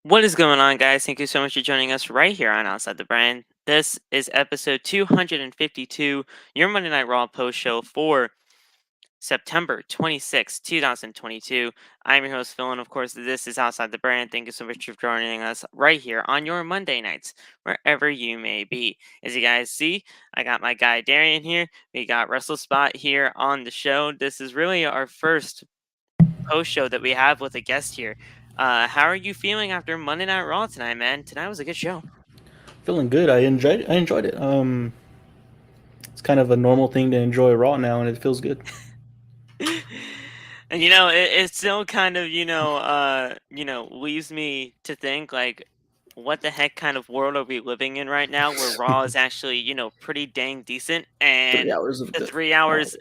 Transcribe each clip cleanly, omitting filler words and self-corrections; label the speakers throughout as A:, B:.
A: What is going on, guys? Thank you so much for joining us right here on Outside the Brand. This is episode 252, your Monday Night Raw post show for September 26, 2022. I'm your host, Phil, and of course, this is Outside the Brand. Thank you so much for joining us right here on your Monday nights, wherever you may be. As you guys see, I got my guy Darian here. We got Russell Spot here on the show. This is really our first post show that we have with a guest here. How are you feeling after Monday Night Raw tonight, man? Tonight was a good show.
B: Feeling good. I enjoyed it. It's kind of a normal thing to enjoy Raw now, and it feels good.
A: And it still kind of leaves me to think like, what the heck kind of world are we living in right now, where Raw is actually pretty dang decent,
B: 3 hours of
A: the
B: good.
A: three
B: Oh,
A: hours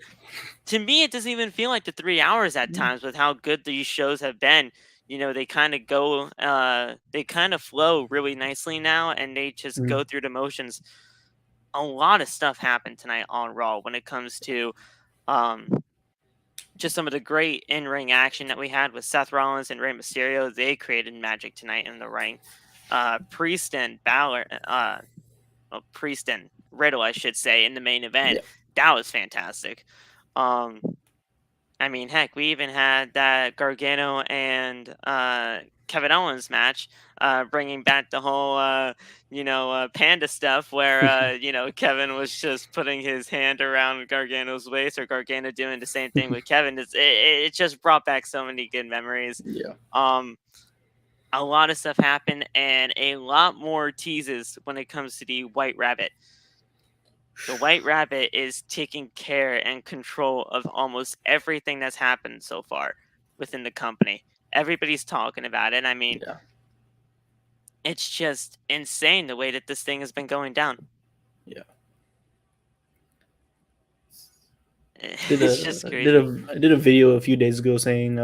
A: to me, it doesn't even feel like the 3 hours at
B: mm,
A: times with how good these shows have been. They kind of they kind of flow really nicely now, and they just
B: mm,
A: go through the motions. A lot of stuff happened tonight on Raw when it comes to um, just some of the great in-ring action that we had with Seth Rollins and Rey Mysterio. They created magic tonight in the ring. Priest and Balor, Priest and Riddle, I should say, in the main event.
B: yeah.
A: That was fantastic. Um, I mean, heck, we even had that Gargano and Kevin Owens match, bringing back the whole, panda stuff where, Kevin was just putting his hand around Gargano's waist, or Gargano doing the same thing with Kevin. It just brought back so many good memories.
B: Yeah.
A: Um, a lot of stuff happened, and a lot more teases when it comes to the White Rabbit. The White Rabbit is taking care and control of almost everything that's happened so far within the company. Everybody's talking about it. I mean,
B: Yeah.
A: it's just insane the way that this thing has been going down.
B: Yeah. Did
A: It's just
B: a did
A: crazy.
B: a I did a video a few days ago saying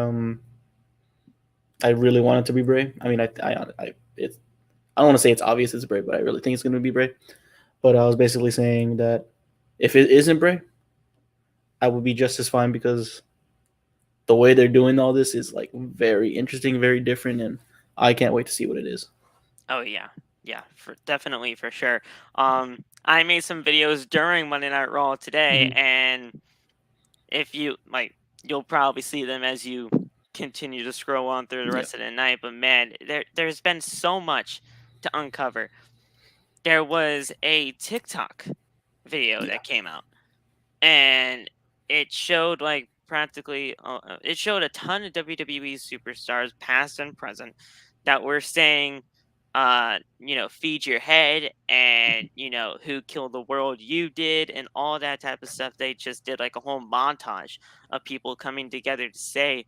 B: I really want it to be Bray. I mean I don't want to say it's obvious it's Bray, but I really think it's going to be Bray. But I was basically saying that if it isn't Bray, I would be just as fine because the way they're doing all this is like very interesting, very different, and I can't wait to see what it is.
A: Oh yeah, yeah, definitely for sure. I made some videos during Monday Night Raw today,
B: Mm-hmm.
A: and if you like, you'll probably see them as you continue to scroll on through the
B: Yeah.
A: rest of the night. But man, there's been so much to uncover. There was a TikTok video
B: Yeah.
A: that came out, and it showed like practically it showed a ton of WWE superstars, past and present, that were saying, feed your head, and who killed the world, you did, and all that type of stuff. They just did like a whole montage of people coming together to say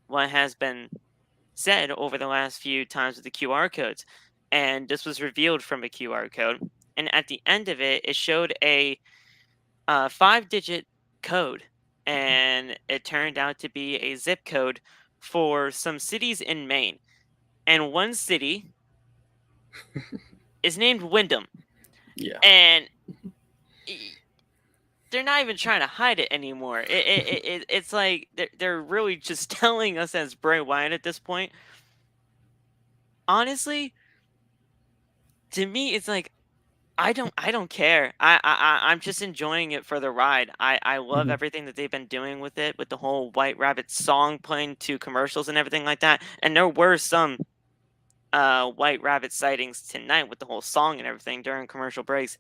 A: what has been said over the last few times with the QR codes. And this was revealed from a QR code. And at the end of it, it showed a 5-digit code. And it turned out to be a zip code for some cities in Maine. And one city is named Wyndham.
B: Yeah.
A: And i- they're not even trying to hide it anymore. It's like they're really just telling us as Bray Wyatt at this point. Honestly, to me, it's like, I don't care. I'm just enjoying it for the ride. I love
B: Mm-hmm.
A: everything that they've been doing with it, with the whole White Rabbit song playing to commercials and everything like that. And there were some White Rabbit sightings tonight with the whole song and everything during commercial breaks.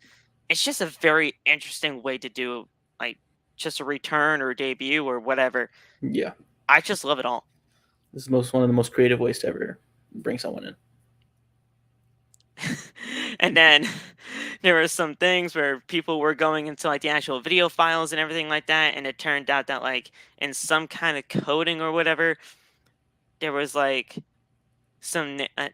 A: It's just a very interesting way to do, like, just a return or a debut or whatever.
B: Yeah.
A: I just love it all.
B: This is one of the most creative ways to ever bring someone in.
A: And then there were some things where people were going into like the actual video files and everything like that, and it turned out that like in some kind of coding or whatever, there was like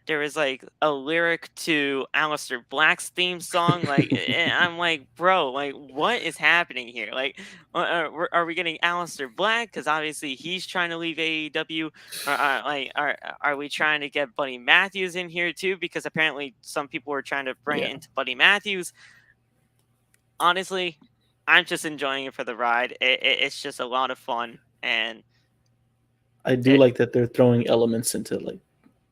A: there was like a lyric to Aleister Black's theme song. Like, I'm like, bro, like, what is happening here? Like, are we getting Aleister Black? Because obviously he's trying to leave AEW. Or, are we trying to get Buddy Matthews in here too? Because apparently some people were trying to bring it
B: Yeah.
A: into Buddy Matthews. Honestly, I'm just enjoying it for the ride. It's just a lot of fun, and
B: I do
A: it,
B: like that they're throwing elements into like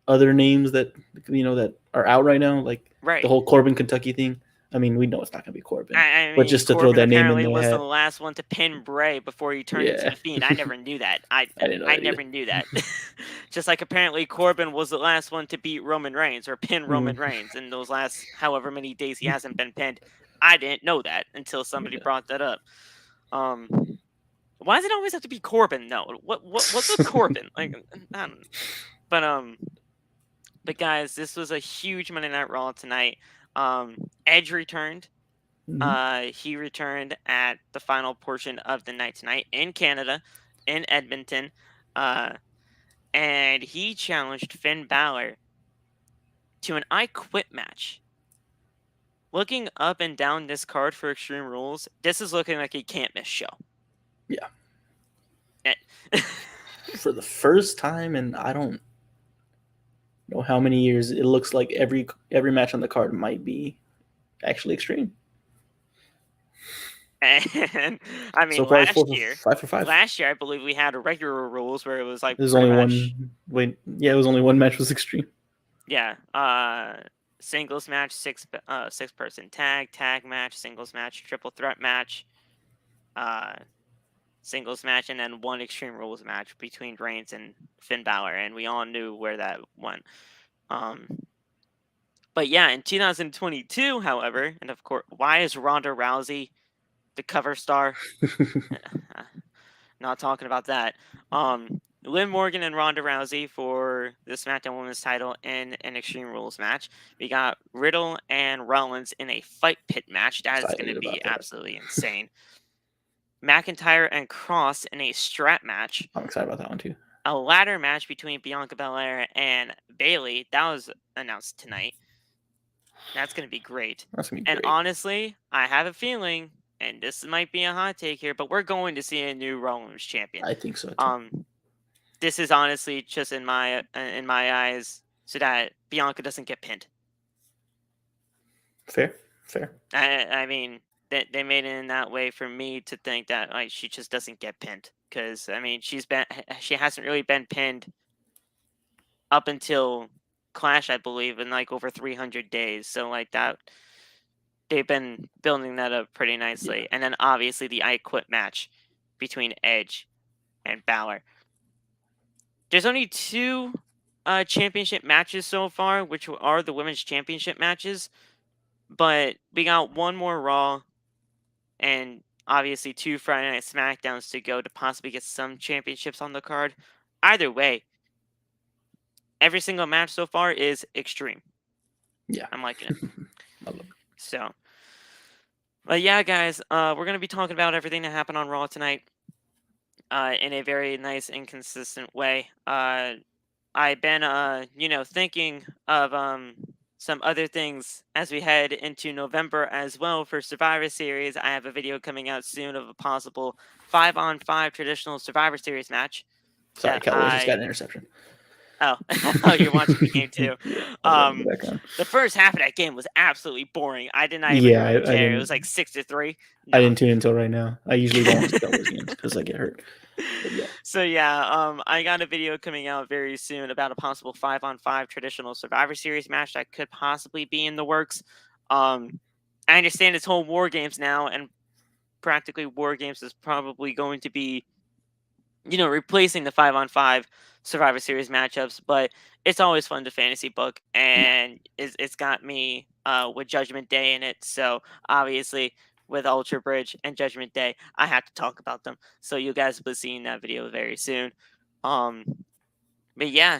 B: other names that that are out right now, like the
A: Right.
B: whole Corbin Kentucky thing. I mean, we know it's not gonna be Corbin,
A: I
B: but
A: mean,
B: just to throw
A: Corbin
B: that name in
A: apparently
B: the
A: was the
B: hat,
A: last one to pin Bray before he turned into
B: yeah,
A: the Fiend. I never knew that.
B: I didn't know
A: I
B: that either.
A: never knew that. Just like apparently Corbin was the last one to beat Roman Reigns or pin Roman
B: Mm,
A: Reigns in those last however many days he hasn't been pinned. I didn't know that until somebody
B: yeah.
A: brought that up. Um, why does it always have to be Corbin? No, what's with Corbin? Like, I don't. But but guys, this was a huge Monday Night Raw tonight. Edge returned.
B: Mhm.
A: He returned at the final portion of the night tonight in Canada, in Edmonton, uh, and he challenged Finn Balor to an I Quit match. Looking up and down this card for Extreme Rules, this is looking like a can't miss show.
B: Yeah.
A: Eh.
B: For the first time, and I don't know how many years, it looks like every match on the card might be actually extreme.
A: And I mean,
B: So far, it's 5 for 5.
A: last year I believe we had regular rules where it was like
B: There's
A: pretty
B: only
A: much
B: one. Wait, yeah, it was only one match was extreme.
A: yeah, singles match, six person tag match, singles match, triple threat match, uh, singles match, and then one Extreme Rules match between Reigns and Finn Balor, and we all knew where that went. Um, but yeah, in 2022, however, and of course, why is Ronda Rousey the cover star? Not talking about that. Liv Morgan and Ronda Rousey for the SmackDown Women's title in an Extreme Rules match. We got Riddle and Rollins in a fight pit match. That is going to
B: Excited
A: be
B: about that.
A: absolutely insane. McIntyre and Cross in a strap match.
B: I'm excited about that one too.
A: A ladder match between Bianca Belair and Bayley. That was announced tonight. That's going to be great.
B: That's gonna be
A: And
B: great.
A: honestly, I have a feeling, and this might be a hot take here, but we're going to see a new Raw Women's champion.
B: I think so too.
A: This is honestly just in my eyes, so that Bianca doesn't get pinned.
B: Fair.
A: I mean, they made it in that way for me to think that like she just doesn't get pinned, because I mean she hasn't really been pinned up until Clash, I believe, in like over 300 days. So like that, they've been building that up pretty nicely.
B: Yeah.
A: And then obviously the I Quit match between Edge and Balor. There's only two championship matches so far, which are the women's championship matches. But we got one more Raw and obviously 2 Friday Night SmackDowns to go to possibly get some championships on the card. Either way, every single match so far is extreme.
B: Yeah.
A: I'm liking it.
B: I love it.
A: So, but yeah, guys, we're going to be talking about everything that happened on Raw tonight in a very nice and consistent way. I've been, thinking of some other things as we head into November as well for Survivor Series. I have a video coming out soon of a possible 5-on-5 traditional Survivor Series match.
B: Sorry, Cowboys just got an interception.
A: Oh, oh, you're watching the game too.
B: Yeah, I was watching the background.
A: The first half of that game was absolutely boring. I did not even
B: Yeah,
A: really
B: I
A: care. It
B: didn't.
A: was like 6-3.
B: I
A: No.
B: didn't tune in until right now. I usually don't watch Cowboys games because I get hurt. But yeah.
A: So yeah, I got a video coming out very soon about a possible 5-on-5 traditional Survivor Series match that could possibly be in the works. I understand it's whole War Games now, and practically War Games is probably going to be, replacing the 5-on-5 Survivor Series matchups, but it's always fun to fantasy book, and it's got me with Judgment Day in it. So obviously, with Ultra Bridge and Judgment Day, I have to talk about them. So you guys will be seeing that video very soon. But yeah,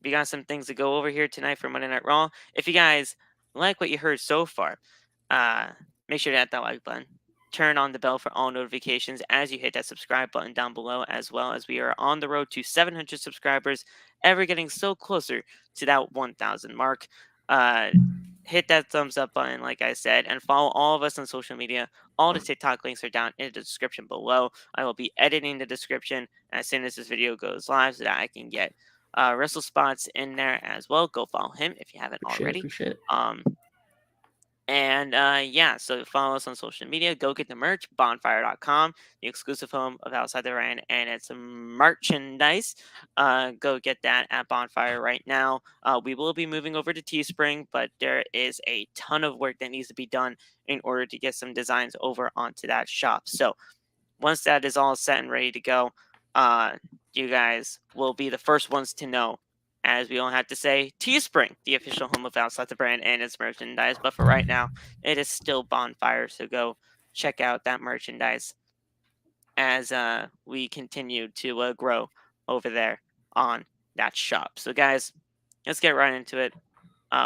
A: we got some things to go over here tonight for Monday Night Raw. If you guys like what you heard so far, make sure to hit that like button. Turn on the bell for all notifications as you hit that subscribe button down below, as well as we are on the road to 700 subscribers, ever getting so closer to that 1,000 mark. Hit that thumbs up button, like I said, and follow all of us on social media. All the TikTok links are down in the description below. I will be editing the description as soon as this video goes live so that I can get Wrestle Spots in there as well. Go follow him if you haven't already.
B: Appreciate it.
A: And yeah, so follow us on social media. Go get the merch, bonfire.com, the exclusive home of Outside the Ring and its merchandise. Go get that at Bonfire right now. We will be moving over to Teespring, but there is a ton of work that needs to be done in order to get some designs over onto that shop. So once that is all set and ready to go, you guys will be the first ones to know, as we don't have to say Teespring, the official home of Outside the Brand and its merchandise. But for right now, it is still Bonfire. So go check out that merchandise as we continue to grow over there on that shop. So, guys, let's get right into it.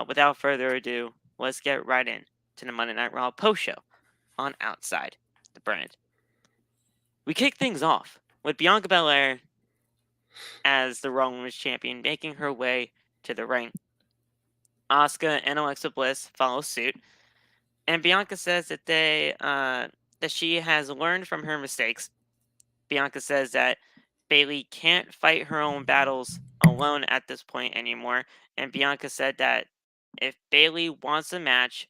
A: Without further ado, let's get right in to the Monday Night Raw post show on Outside the Brand. We kick things off with Bianca Belair as the Raw Women's Champion making her way to the ring. Asuka and Alexa Bliss follow suit, and Bianca says that she has learned from her mistakes. Bianca says that Bayley can't fight her own battles alone at this point anymore, and Bianca said that if Bayley wants a match,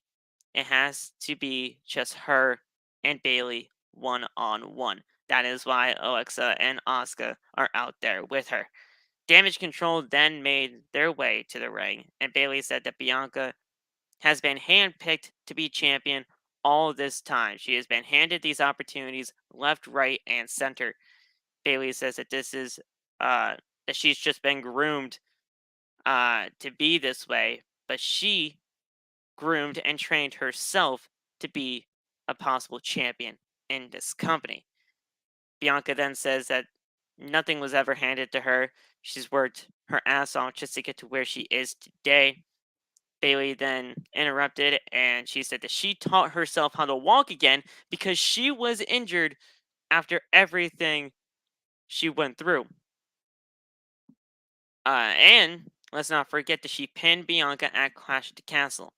A: it has to be just her and Bayley one-on-one. That is why Alexa and Asuka are out there with her. Damage Control then made their way to the ring, and Bayley said that Bianca has been handpicked to be champion all this time. She has been handed these opportunities left, right, and center. Bayley says that this is that she's just been groomed to be this way, but she groomed and trained herself to be a possible champion in this company. Bianca then says that nothing was ever handed to her. She's worked her ass off just to get to where she is today. Bayley then interrupted and she said that she taught herself how to walk again because she was injured after everything she went through. And let's not forget that she pinned Bianca at Clash at the Castle.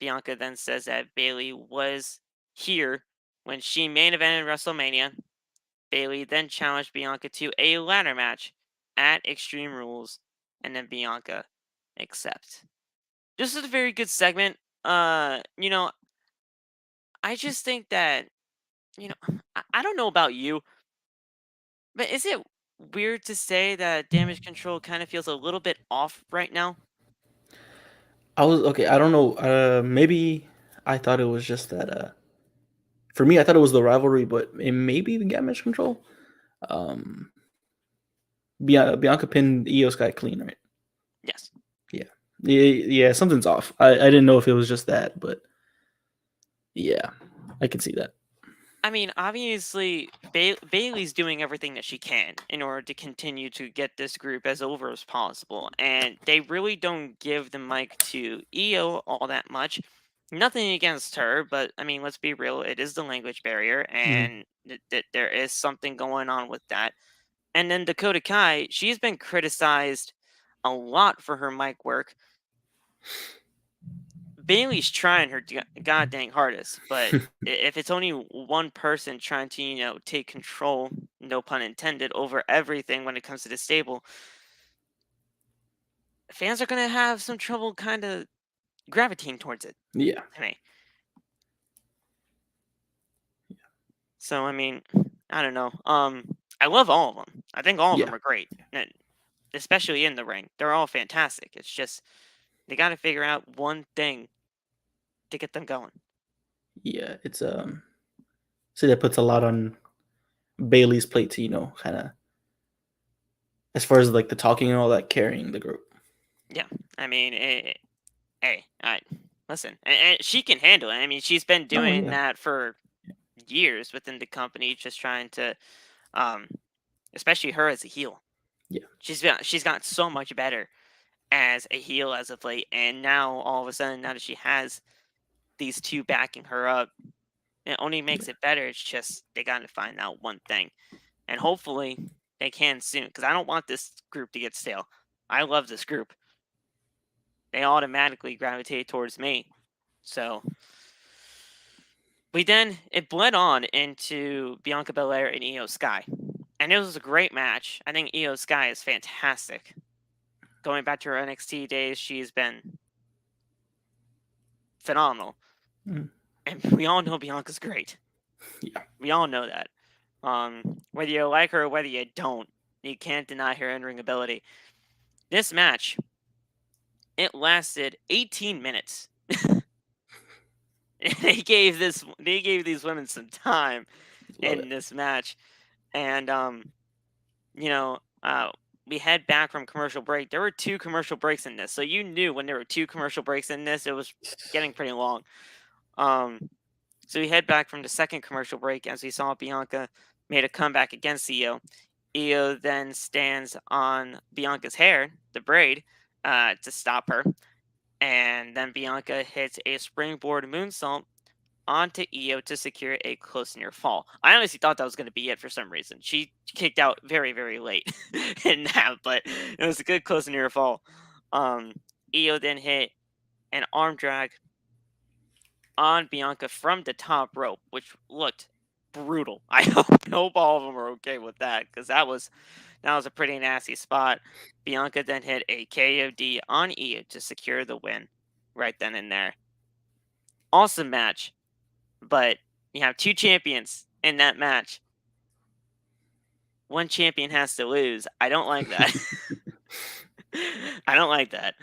A: Bianca then says that Bayley was here when she main evented WrestleMania. Bayley then challenged Bianca to a ladder match at Extreme Rules, and then Bianca accepts. This is a very good segment. You know, I just think that, I don't know about you, but is it weird to say that Damage Control kind of feels a little bit off right now?
B: I was okay. I don't know. Maybe I thought it was just that. For me, I thought it was the rivalry, but it may be the damage control. Um, Bianca pinned Io Sky clean, right?
A: Yes.
B: Yeah. Yeah. Something's off. I didn't know if it was just that, but yeah, I can see that.
A: I mean, obviously, Bailey's doing everything that she can in order to continue to get this group as over as possible, and they really don't give the mic to Io all that much. Nothing against her, but I mean, let's be real, it is the language barrier, and there is something going on with that. And then Dakota Kai, she's been criticized a lot for her mic work. Bailey's trying her god dang hardest, but if it's only one person trying to, take control, no pun intended, over everything when it comes to the stable, fans are gonna have some trouble kind of gravitating towards it.
B: Yeah.
A: To me. So I mean, I don't know. I love all of them. I think all of
B: Yeah.
A: them are great, especially in the ring. They're all fantastic. It's just they got to figure out one thing to get them going.
B: Yeah. It's See, that puts a lot on Bailey's plate to kind of as far as like the talking and all that, carrying the group.
A: Yeah, I mean, hey, listen, and she can handle it. I mean, she's been
B: Oh
A: doing
B: yeah.
A: that for years within the company, just trying to, um, especially her as a heel.
B: Yeah.
A: She's gotten so much better as a heel as of late, and now all of a sudden, now that she has these two backing her up, it only makes it better. It's just they got to find out one thing, and hopefully they can soon, because I don't want this group to get stale. I love this group. They automatically gravitate towards me. So it bled on into Bianca Belair and Io Sky. And it was a great match. I think Io Sky is fantastic. Going back to her NXT days, she's been phenomenal.
B: Mm.
A: And we all know Bianca's great.
B: Yeah.
A: We all know that. Whether you like her or whether you don't, you can't deny her in-ring ability. This match, it lasted 18 minutes. They gave these women some time
B: Love
A: in
B: it.
A: this match, and you know, we head back from commercial break. There were 2 commercial breaks in this, so you knew when there were 2 commercial breaks in this, it was getting pretty long. So we head back from the second commercial break as we saw Bianca made a comeback against Io. Io then stands on Bianca's hair, the braid, to stop her. And then Bianca hits a springboard moonsault onto Io to secure a close near fall. I honestly thought that was going to be it for some reason. She kicked out very, very late in that, but it was a good close near fall. Io then hit an arm drag on Bianca from the top rope, which looked brutal. I hope all of them are okay with that because that was a pretty nasty spot. Bianca then hit a KOD on Io to secure the win right then and there. Awesome match, but you have 2 champions in that match. One champion has to lose. I don't like that. I don't like that.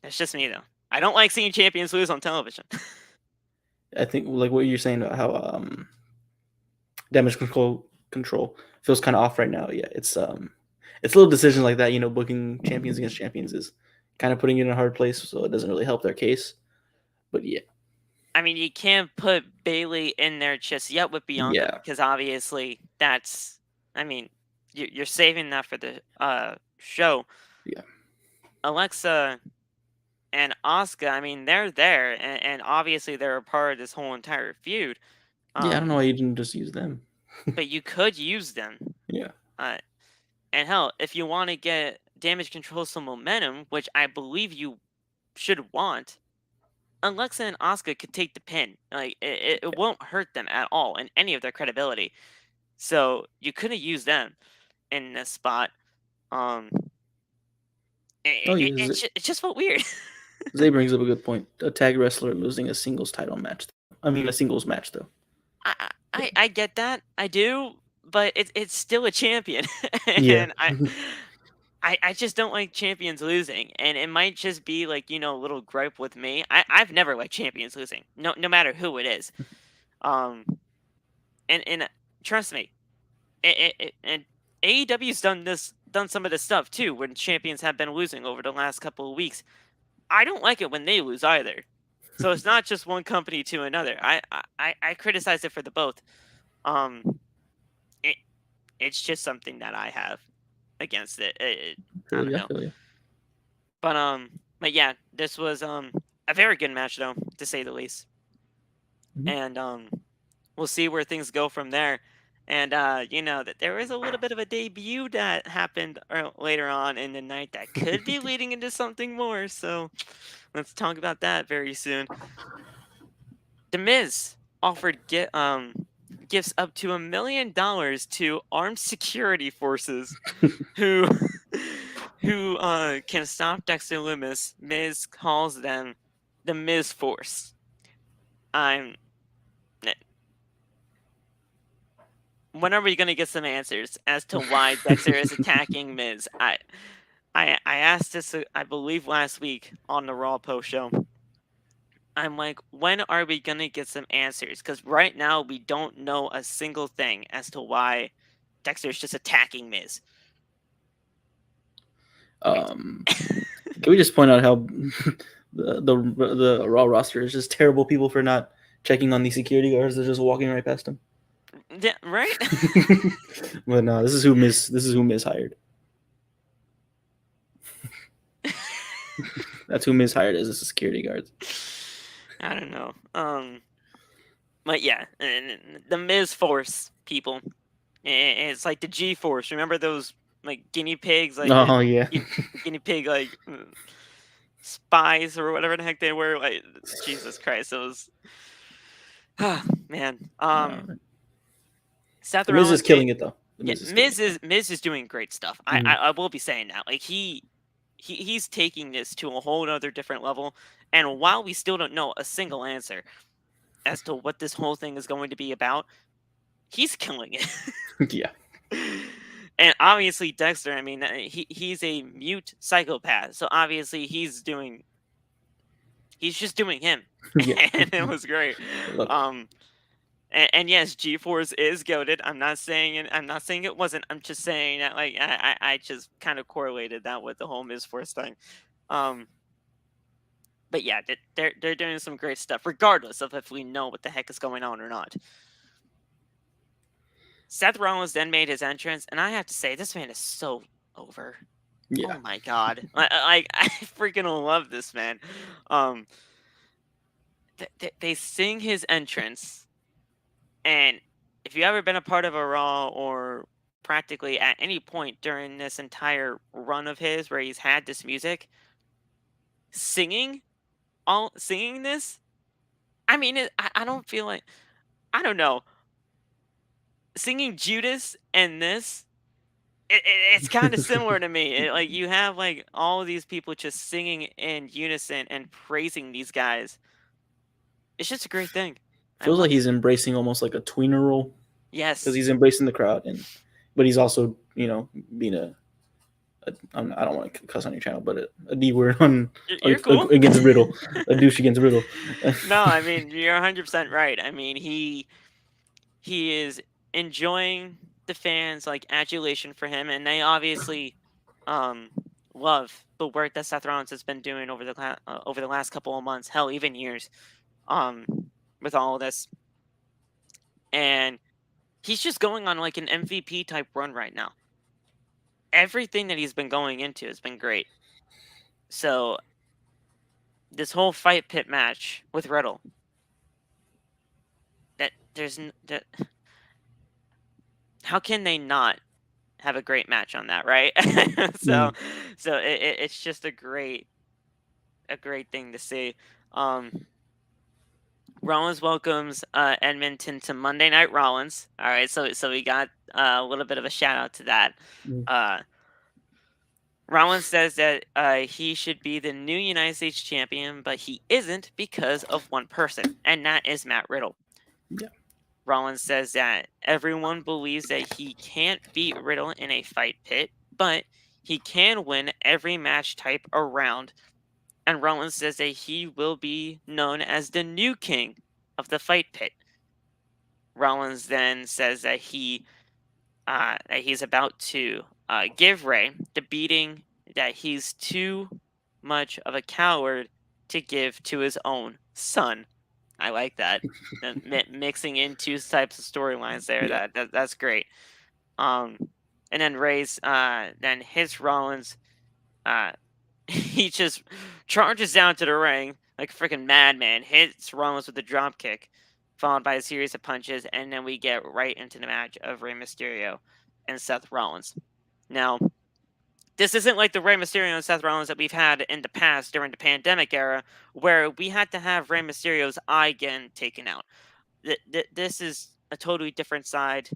A: It's just me though. I don't like seeing champions lose on television.
B: I think like what you're saying about how damage control feels kind of off right now. Yeah, it's little decisions like that. Booking champions against champions is kind of putting you in a hard place, so it doesn't really help their case. But yeah,
A: I mean, you can't put Bayley in there just yet with Bianca
B: yeah,
A: because obviously that's. I mean, you're saving that for the show.
B: yeah,
A: Alexa and Asuka, I mean, they're there, and obviously they're a part of this whole entire feud.
B: yeah. I don't know
A: Um,
B: why you didn't just use them.
A: but you could use them.
B: Yeah,
A: Uh, and hell, if you want to get damage control some momentum, which I believe you should want, Alexa and Asuka could take the pin. Like it won't hurt them at all in any of their credibility. So you could have used them in this spot. Um,
B: oh yeah.
A: it just felt weird.
B: Zay brings up a good point. A tag wrestler losing a singles title match. I mean, a singles match though.
A: I get that, I do, but it's still a champion,
B: Yeah,
A: and I just don't like champions losing, and it might just be like a little gripe with me. I've never liked champions losing, no matter who it is. Um, and trust me, and AEW's done some of this stuff too when champions have been losing over the last couple of weeks. I don't like it when they lose either. So it's not just one company to another. I criticize it for the both. Um, it it's just something that I have against it. I don't
B: I
A: know.
B: feel you.
A: But yeah, this was a very good match though, to say the least.
B: Mhm.
A: And we'll see where things go from there. And that there is a little bit of a debut that happened later on in the night that could be leading into something more. So let's talk about that very soon. The Miz offered gifts up to $1 million to armed security forces who who can stop Dexter Lumis. Miz calls them the Miz Force. I'm. When are we gonna get some answers as to why Dexter is attacking Miz? I asked this I believe last week on the Raw post show. I'm like, when are we gonna get some answers? Because right now we don't know a single thing as to why Dexter's just attacking Miz.
B: Um, can we just point out how the Raw roster is just terrible people for not checking on the security guards that are just walking right past them?
A: Yeah, right?
B: But no, this is who Miz hired. That's who Miz hired as the security guards.
A: I don't know. But yeah, and the Miz Force people. It's like the G Force. Remember those like guinea pigs, like the
B: Oh yeah.
A: guinea pig like spies or whatever the heck they were. Like Jesus Christ, those. Man. Seth
B: The Miz is
A: Rollins.
B: killing it though. The
A: Yeah,
B: Miz is killing it.
A: Miz is doing great stuff.
B: Mhm.
A: I will be saying that. Like he's taking this to a whole other different level. And while we still don't know a single answer as to what this whole thing is going to be about, he's killing it.
B: Yeah.
A: And obviously Dexter, I mean, he's a mute psychopath, so obviously he's just doing him.
B: Yeah.
A: And it was great.
B: Look,
A: And yes, G-Force is goated. I'm not saying it wasn't. I'm just saying that, like, I just kind of correlated that with the whole Miz Force thing. But yeah, they're doing some great stuff, regardless of if we know what the heck is going on or not. Seth Rollins then made his entrance, and I have to say, this man is so over.
B: yeah.
A: Oh my god! I freaking love this man. They sing his entrance, and if you ever been a part of a Raw or practically at any point during this entire run of his where he's had this music, singing this, I mean, I don't feel like, I don't know, singing Judas and this, it's kind of similar to me. Like, you have like all of these people just singing in unison and praising these guys. It's just a great thing.
B: Feels like he's embracing almost like a tweener role.
A: Yes,
B: because he's embracing the crowd, but he's also being I don't want to cuss on your channel, but a D word
A: you're cool.
B: against Riddle, a douche against Riddle.
A: No, I mean, you're 100% right. I mean, he is enjoying the fans' like adulation for him, and they obviously love the work that Seth Rollins has been doing over the last couple of months, hell, even years, with all of this. And he's just going on like an MVP type run right now. Everything that he's been going into has been great. So this whole fight pit match with Riddle, how can they not have a great match on that, right? So it's just a great thing to see. Rollins welcomes Edmonton to Monday Night Rollins. All right, so we got a little bit of a shout out to that. Rollins says that he should be the new United States champion, but he isn't because of one person, and that is Matt Riddle.
B: Yeah.
A: Rollins says that everyone believes that he can't beat Riddle in a fight pit, but he can win every match type around. And Rollins says that he will be known as the new king of the fight pit. Rollins then says that he's about to give Ray the beating that he's too much of a coward to give to his own son. I like that. Mixing in two types of storylines there.
B: Yeah.
A: That's great. And then Ray's then hits Rollins. He just charges down to the ring like a freaking madman, hits Rollins with a drop kick, followed by a series of punches, and then we get right into the match of Rey Mysterio and Seth Rollins. Now, this isn't like the Rey Mysterio and Seth Rollins that we've had in the past during the pandemic era, where we had to have Rey Mysterio's eye again taken out. This is a totally different side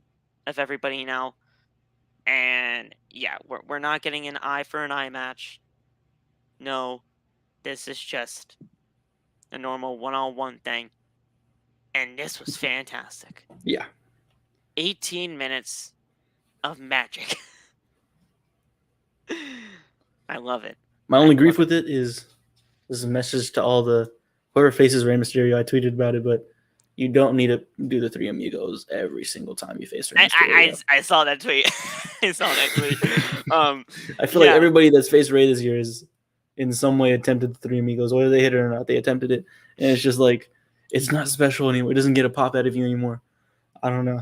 A: of everybody now. And yeah, we're not getting an eye for an eye match. No, this is just a normal one-on-one thing. And this was fantastic.
B: Yeah.
A: 18 minutes of magic. I love it.
B: My only grief with it is this is a message to all the whoever faces Rey Mysterio. I tweeted about it, but you don't need to do the Three Amigos every single time you face Rey Mysterio.
A: I saw that tweet. I
B: feel like everybody that's faced Rey this year is in some way attempted the Three Amigos, whether they hit it or not. They attempted it, and it's just like it's not special anymore. It doesn't get a pop out of you anymore. I don't know.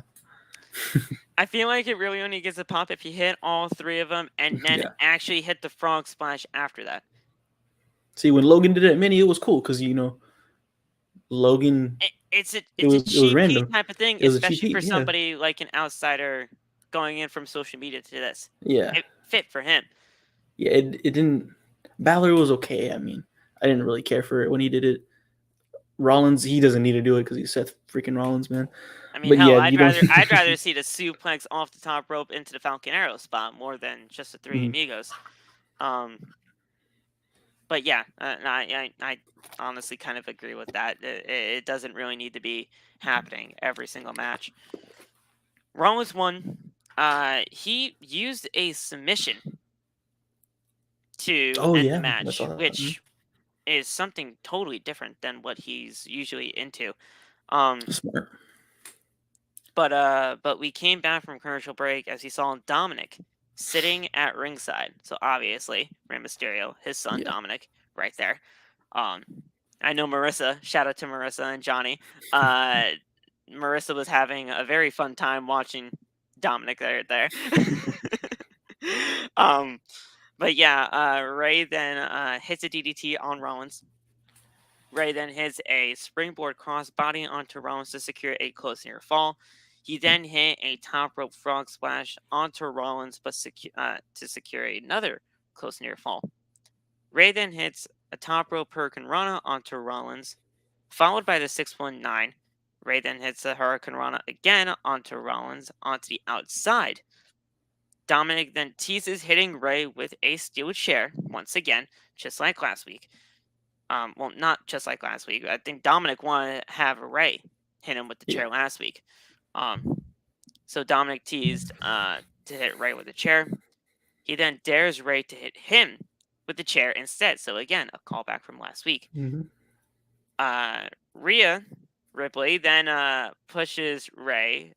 A: I feel like it really only gets a pop if you hit all three of them and then actually hit the frog splash after that.
B: See, when Logan did it at Mini, it was cool because Logan.
A: It's a cheap type of thing, especially for somebody like an outsider going in from social media to this.
B: Yeah,
A: it fit for him.
B: Yeah, it didn't. Balor was okay. I mean, I didn't really care for it when he did it. Rollins, he doesn't need to do it because he's Seth freaking Rollins, man.
A: I mean, hell, I'd rather see the suplex off the top rope into the Falcon Arrow spot more than just the Three Amigos. But yeah, I honestly kind of agree with that. It doesn't really need to be happening every single match. Rollins won. He used a submission to
B: Oh
A: end the
B: yeah, I
A: match,
B: saw that.
A: which is something totally different than what he's usually into. Um,
B: Smart.
A: but we came back from commercial break as he saw Dominic sitting at ringside. So obviously, Rey Mysterio, his son
B: Yeah.
A: Dominic, right there. Um, I know Marissa. Shout out to Marissa and Johnny. Uh, Marissa was having a very fun time watching Dominic there. um, but yeah, Ray then hits a DDT on Rollins. Ray then hits a springboard crossbody onto Rollins to secure a close near fall. He then hit a top rope frog splash onto Rollins, but to secure another close near fall. Ray then hits a top rope Hurricane Rana onto Rollins, followed by the 619. Ray then hits the Hurricane Rana again onto Rollins onto the outside. Dominic then teases hitting Ray with a steel chair once again, just like last week. Well, not just like last week. I think Dominic wanted to have Ray hit him with the chair last week. So Dominic teased to hit Ray with the chair. He then dares Ray to hit him with the chair instead. So again, a callback from last week. Rhea Ripley then pushes Ray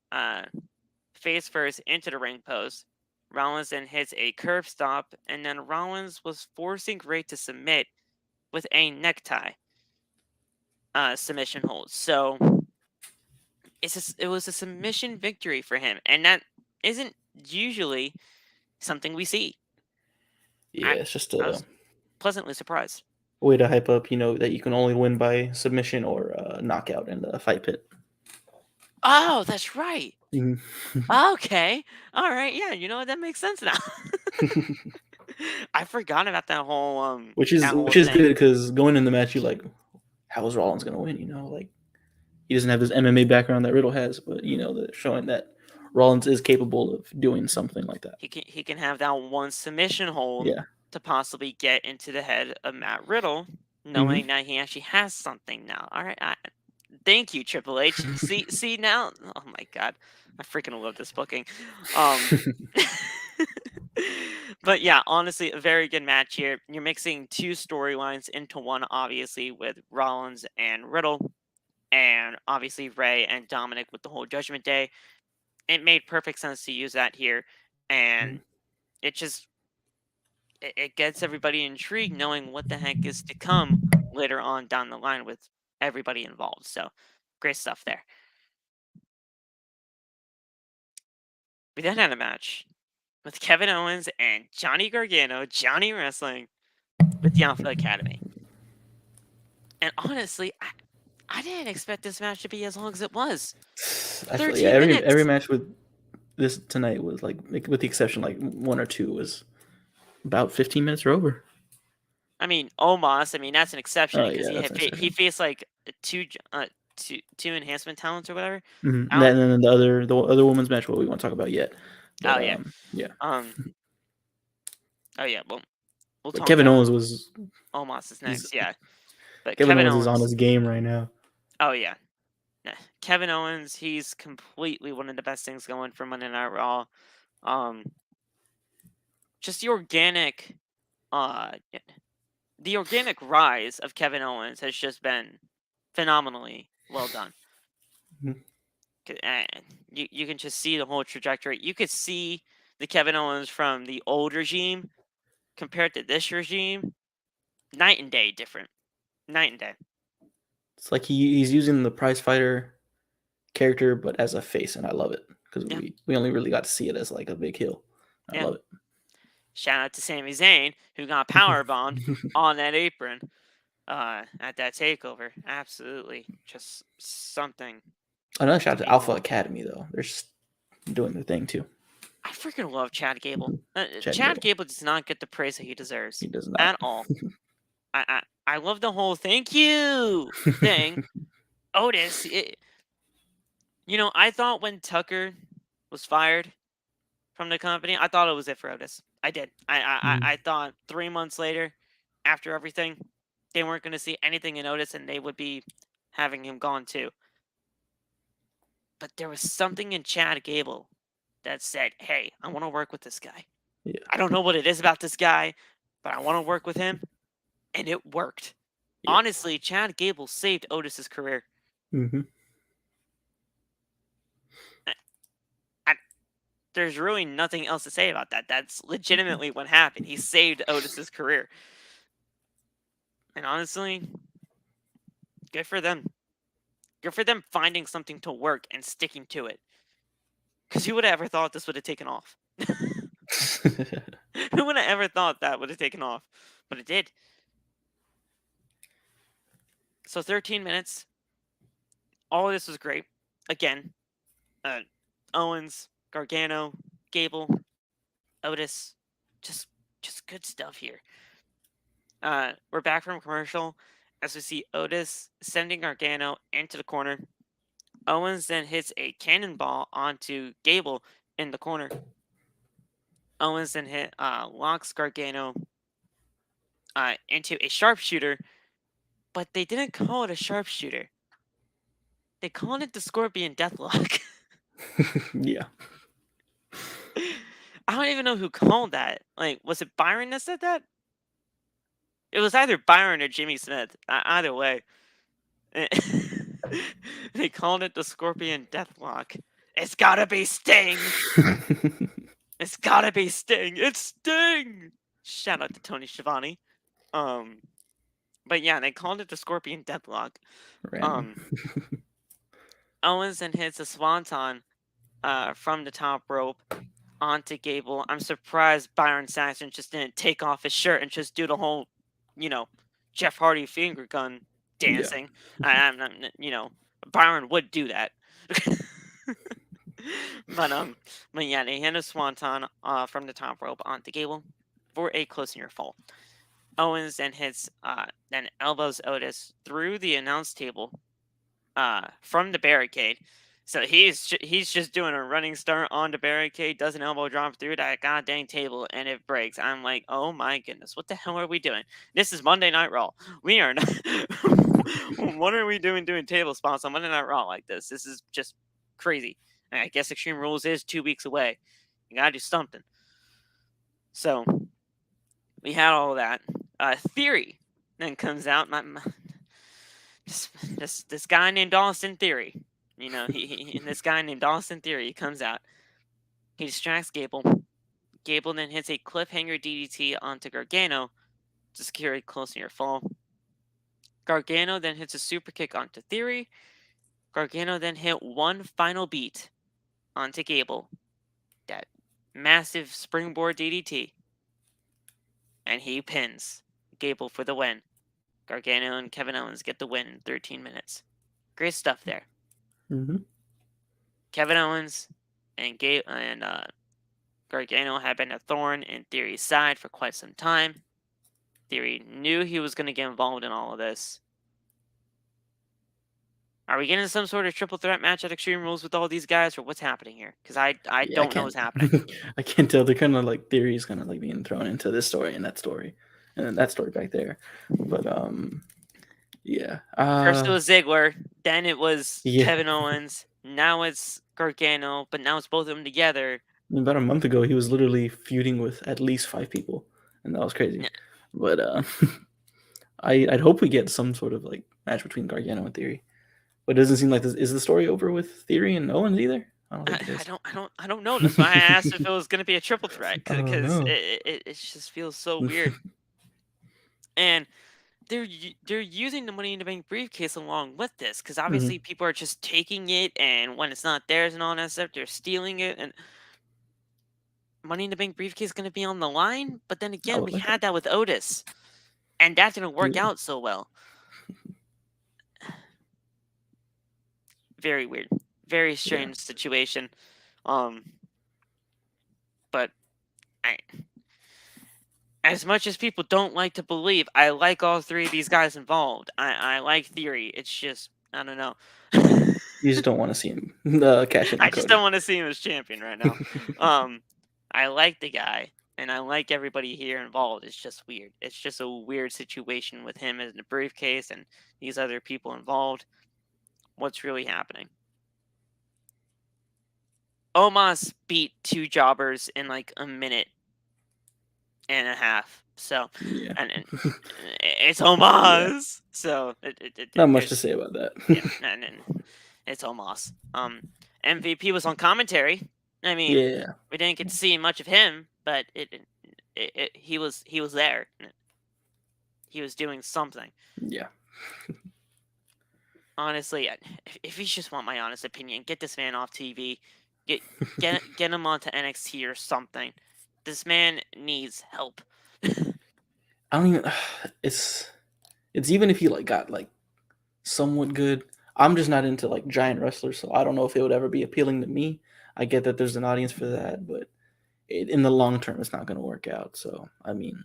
A: face first into the ring post. Rollins then hits a curb stop, and then Rollins was forcing Ray to submit with a necktie submission hold. So it was a submission victory for him, and that isn't usually something we see.
B: Yeah, it's just
A: I
B: a
A: was pleasantly surprised.
B: way to hype up, that you can only win by submission or knockout in the fight pit.
A: Oh, that's right.
B: Mhm.
A: Okay. All right. Yeah, that makes sense now. I forgot about that whole
B: which is
A: thing.
B: good because going in the match, you're like, how is Rollins gonna win? Like he doesn't have this MMA background that Riddle has, but showing that Rollins is capable of doing something like that.
A: He can have that one submission hold
B: Yeah.
A: to possibly get into the head of Matt Riddle, knowing that he actually has something now. All right. Thank you, Triple H. See now. Oh my God, I freaking love this booking. But yeah, honestly, a very good match here. You're mixing two storylines into one, obviously, with Rollins and Riddle, and obviously Ray and Dominic with the whole Judgment Day. It made perfect sense to use that here, and it just it gets everybody intrigued, knowing what the heck is to come later on down the line with everybody involved. So, great stuff there. We then had a match with Kevin Owens and Johnny Gargano, Johnny Wrestling, with the Alpha Academy. And honestly, I didn't expect this match to be as long as it was. 13 minutes.
B: Every match with this tonight was like with the exception like one or two was about 15 minutes or over.
A: I mean, Omos. I mean, that's an exception because he faced like two enhancement talents or whatever.
B: And then the other women's match, what we want to talk about yet. But,
A: oh yeah.
B: Yeah.
A: Oh yeah. Well, we'll talk.
B: Kevin Owens was
A: Omos is next. Yeah. But
B: Kevin Owens is on his game right now.
A: Oh yeah. Kevin Owens, he's completely one of the best things going for Monday Night Raw. Just the organic rise of Kevin Owens has just been phenomenally well done. You can just see the whole trajectory. You could see the Kevin Owens from the old regime compared to this regime, night and day different. Night and day.
B: It's like he's using the prize fighter character, but as a face, and I love it because we only really got to see it as like a big heel. I love it.
A: Shout out to Sami Zayn, who got powerbombed on that apron at that takeover. Absolutely. Just something.
B: Another shout out to Alpha Academy, though. They're just doing their thing, too.
A: I freaking love Chad Gable. Chad Gable does not get the praise that he deserves.
B: He does not.
A: At all. I love the whole thank you thing. Otis. I thought when Tucker was fired from the company, I thought it was it for Otis. I did. I thought 3 months later, after everything, they weren't going to see anything in Otis, and they would be having him gone too. But there was something in Chad Gable that said, "Hey, I want to work with this guy.
B: Yeah.
A: I don't know what it is about this guy, but I want to work with him," and it worked.
B: Yeah.
A: Honestly, Chad Gable saved Otis's career.
B: Mm-hmm.
A: There's really nothing else to say about that. That's legitimately what happened. He saved Otis's career. And honestly, good for them. Good for them finding something to work and sticking to it. Because who would have ever thought this would have taken off? Who would have ever thought that would have taken off? But it did. So 13 minutes. All of this was great. Again, Owens, Gargano, Gable, Otis. Just good stuff here. We're back from commercial as we see Otis sending Gargano into the corner. Owens then hits a cannonball onto Gable in the corner. Owens then locks Gargano into a sharpshooter, but they didn't call it a sharpshooter. They called it the Scorpion Deathlock.
B: Yeah.
A: I don't even know who called that. Like, was it Byron that said that? It was either Byron or Jimmy Smith. Either way. They called it the Scorpion Deathlock. It's gotta be Sting! It's gotta be Sting! It's Sting! Shout out to Tony Schiavone. But yeah, they called it the Scorpion Deathlock. Owens then hits a swanton from the top rope onto Gable. I'm surprised Byron Saxton just didn't take off his shirt and just do the whole, Jeff Hardy finger gun dancing. Yeah. Byron would do that. but yeah, they hit a swanton from the top rope onto Gable for a close near fall. Owens then then elbows Otis through the announce table from the barricade. So he's just doing a running start on the barricade, does an elbow drop through that goddamn table, and it breaks. I'm like, oh my goodness, what the hell are we doing? This is Monday Night Raw. We are not. What are we doing table spots on Monday Night Raw like this? This is just crazy. I guess Extreme Rules is 2 weeks away. You gotta do something. So we had all that. Theory then comes out. This guy named Austin Theory. This guy named Austin Theory, he comes out. He distracts Gable. Gable then hits a cliffhanger DDT onto Gargano to secure a close near fall. Gargano then hits a super kick onto Theory. Gargano then hit one final beat onto Gable. That massive springboard DDT. And he pins Gable for the win. Gargano and Kevin Owens get the win in 13 minutes. Great stuff there.
B: Mm-hmm.
A: Kevin Owens and Gargano had been a thorn in Theory's side for quite some time. Theory knew he was going to get involved in all of this. Are we getting some sort of triple threat match at Extreme Rules with all these guys, or what's happening here? Because I don't know what's happening.
B: I can't tell. They're kind of like Theory's kind of like being thrown into this story and that story, and then that story back there. But yeah.
A: First it was Ziggler, then it was Kevin Owens. Now it's Gargano, but now it's both of them together.
B: About a month ago, he was literally feuding with at least 5 people, and that was crazy. Yeah. But I'd hope we get some sort of like match between Gargano and Theory. But it doesn't seem like this. Is the story over with Theory and Owens either?
A: I don't know. That's why I asked if it was going to be a triple threat, because it just feels so weird. And they're using the Money in the Bank briefcase along with this, because obviously people are just taking it, and when it's not theirs and all that stuff, they're stealing it. And Money in the Bank briefcase is going to be on the line, but then again, we had that with Otis, and that didn't work out so well. Very weird, very strange situation. But as much as people don't like to believe, I like all 3 of these guys involved. I like Theory. It's just, I don't know.
B: You just don't want to see him cash in.
A: I just don't want to see him as champion right now. I like the guy. and I like everybody here involved. It's just weird. It's just a weird situation with him in the briefcase and these other people involved. What's really happening? Omos beat 2 jobbers in like a minute and a half. So,
B: Yeah.
A: and it's Omos. So
B: Not much to
A: there's
B: say about that.
A: yeah, and it's Omos. MVP was on commentary. I mean,
B: Yeah.
A: we didn't get to see much of him, but he was there. He was doing something.
B: Yeah.
A: Honestly, if you just want my honest opinion, get this man off TV. Get him onto NXT or something. This man needs help.
B: I don't even. It's even if he like got like somewhat good. I'm just not into like giant wrestlers, so I don't know if it would ever be appealing to me. I get that there's an audience for that, but in the long term, it's not going to work out. So I mean,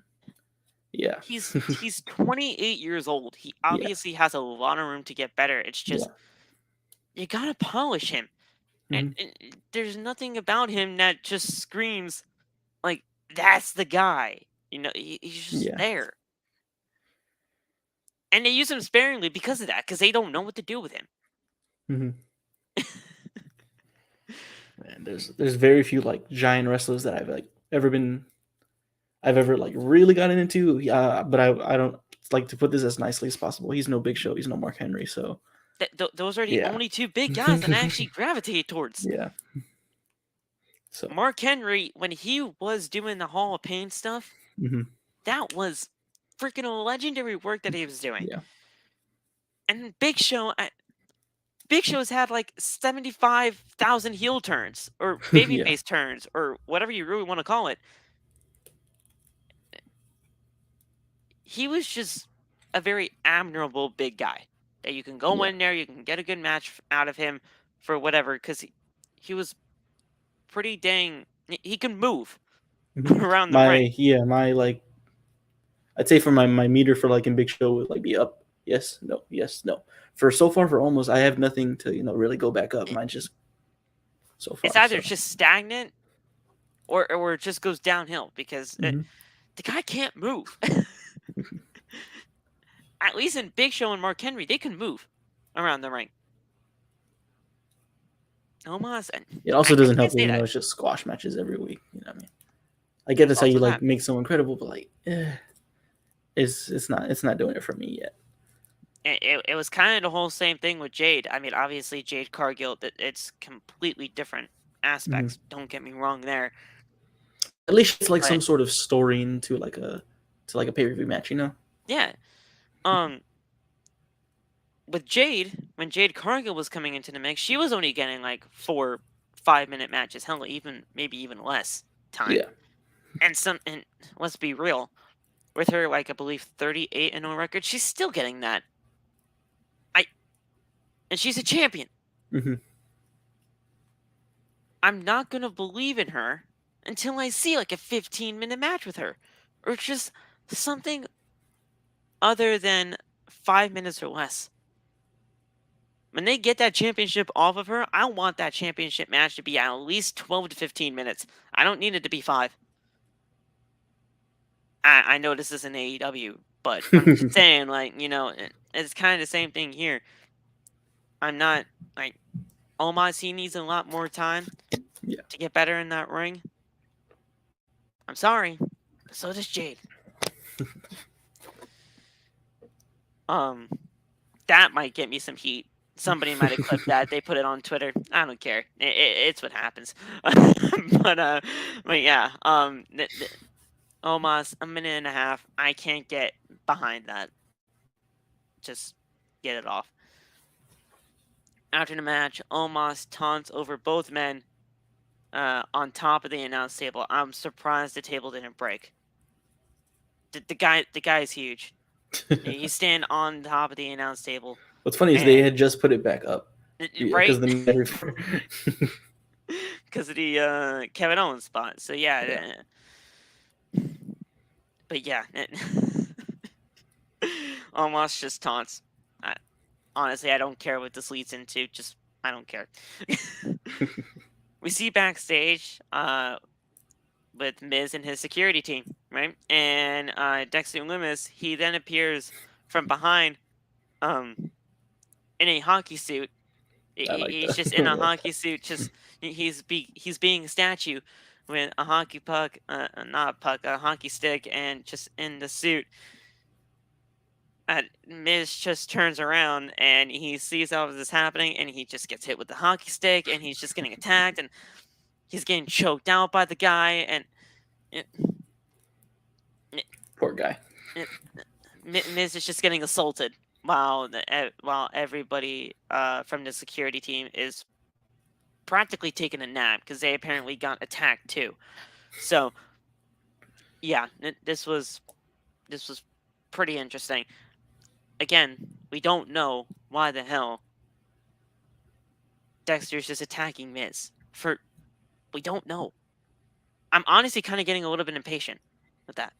B: yeah,
A: He's 28 years old. He
B: yeah,
A: obviously has a lot of room to get better. It's just
B: yeah.
A: you gotta polish him.
B: Mhm.
A: And there's nothing about him that just screams like that's the guy. He's just
B: Yeah.
A: there. And they use him sparingly because of that, because they don't know what to do with him.
B: hmm Man, there's very few like giant wrestlers that I've ever like really gotten into. But I don't like to put this as nicely as possible. He's no Big Show. He's no Mark Henry. So
A: Those are the
B: yeah,
A: only 2 big guys that I actually gravitate towards.
B: yeah. So
A: Mark Henry, when he was doing the Hall of Pain stuff,
B: hmm
A: that was freaking legendary work that he was doing.
B: yeah,
A: And Big Show's had like 75,000 heel turns or
B: yeah,
A: babyface turns or whatever you really want to call it. He was just a very admirable big guy that you can go
B: yeah.
A: in there, you can get a good match out of him for whatever, because he was pretty dang. He can move
B: Mhm.
A: around the ring.
B: My like I'd say for my meter for like in Big Show would like be up. Yes, no, yes, no. For so far for almost, I have nothing to really go back up. Mine just so
A: It's
B: far.
A: either
B: So
A: just stagnant or it just goes downhill because
B: hmm
A: the guy can't move. At least in Big Show and Mark Henry, they can move around the ring. Omos,
B: it also
A: I
B: doesn't
A: can't
B: help that
A: say that.
B: it's just squash matches every week. You know what I mean? I get
A: It's
B: that's how you
A: also
B: like
A: that.
B: make someone credible, but like, it's not doing it for me yet.
A: It was kind of the whole same thing with Jade. I mean, obviously Jade Cargill, it's completely different
B: hmm
A: aspects. Don't get me wrong there,
B: At least it's like
A: but
B: some sort of story into like a pay per view match. You know?
A: yeah. Um, with Jade, when Jade Cargill was coming into the mix, she was only getting like 4 5-minute matches, hell, maybe even less time.
B: Yeah.
A: And let's be real, with her like I believe 38 and 0 record, she's still getting that. And she's a champion.
B: hmm
A: I'm not gonna believe in her until I see like a 15-minute match with her, or just something other than 5 minutes or less. When they get that championship off of her, I want that championship match to be at least 12 to 15 minutes. I don't need it to be 5. I know this isn't AEW, but I'm just saying, like, it's kind of the same thing here. I'm not, like, Omos, he needs a lot more time
B: yeah.
A: to get better in that ring. I'm sorry. So does Jade. That might get me some heat. Somebody might have clipped that. They put it on Twitter. I don't care. It's what happens. but yeah. Omos, a minute and a half. I can't get behind that. Just get it off. After the match, Omos taunts over both men on top of the announce table. I'm surprised the table didn't break. The guy is huge. You stand on top of the announce table.
B: What's funny is they had just put it back up. Yeah,
A: Right?
B: because the night before.
A: Because of the Kevin Owens spot. So yeah. But yeah. Almost just taunts. Honestly, I don't care what this leads into. Just, I don't care. We see backstage, with Miz and his security team, right? And Dexter Lumis, he then appears from behind, in a hockey suit.
B: I like
A: He's
B: that.
A: just in a hockey suit, just he's being a statue with a hockey puck, not a puck, a hockey stick, and just in the suit. Miz just turns around and he sees all of this happening, and he just gets hit with the hockey stick, and he's just getting attacked, and he's getting choked out by the guy, and it,
B: Poor guy.
A: Miz is just getting assaulted while everybody from the security team is practically taking a nap because they apparently got attacked too. So yeah, this was pretty interesting. Again, we don't know why the hell Dexter's just attacking Miz. We don't know. I'm honestly kind of getting a little bit impatient with that.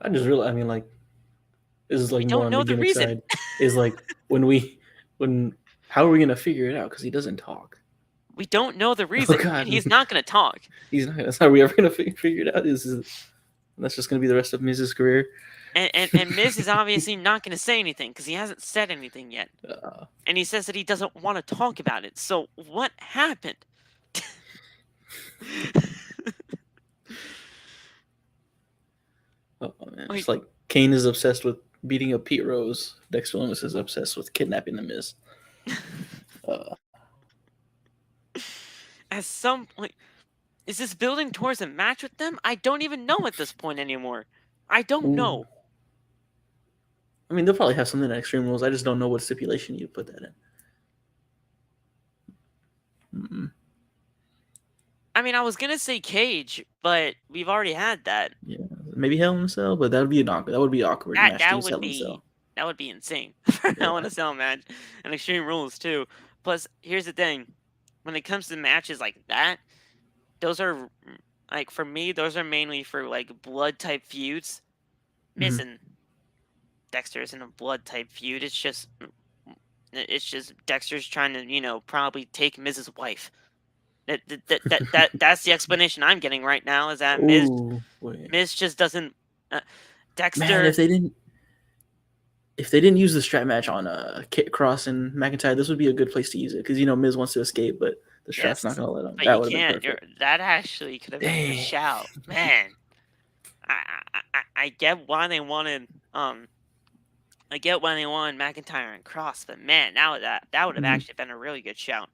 B: I just realized. I mean, like, this is
A: We
B: like more
A: don't
B: on the
A: know the
B: gimmick
A: reason.
B: side. Is like when how are we gonna figure it out? Because he doesn't talk.
A: We don't know the
B: Oh
A: reason,
B: God,
A: and he's not going to talk.
B: he's not. That's how we ever gonna figure it out. That's just gonna be the rest of Miz's career.
A: And Miz is obviously not going to say anything because he hasn't said anything yet.
B: Uh,
A: And he says that he doesn't want to talk about it. So what happened?
B: oh man, it's like Kane is obsessed with beating up Pete Rose. Dexter Lumis is obsessed with kidnapping the Miz.
A: At some point, is this building towards a match with them? I don't even know at this point anymore. I don't know.
B: I mean, they'll probably have something in Extreme Rules. I just don't know what stipulation you put that in. Mm-mm.
A: I mean, I was gonna say cage, but we've already had that.
B: Yeah, maybe Hell in a Cell, but that would be awkward. That would be awkward match to use Hell in a Cell.
A: That would be insane for Hell in a Cell match and Extreme Rules too. Plus, here's the thing: when it comes to matches like that, those are like for me, those are mainly for like blood type feuds. Miz and Dexter isn't a blood type feud. It's just Dexter's trying to probably take Miz's wife. That's the explanation I'm getting right now. Is that Miz just doesn't. Dexter.
B: Man, if they didn't use the strap match on Cross and McIntyre, this would be a good place to use it because Miz wants to escape, but the strap's not going to let him.
A: But
B: that
A: would have been perfect. That actually could have been a shout, man. I get why they wanted I get why they wanted McIntyre and Cross, but man, that would have actually been a really good shout.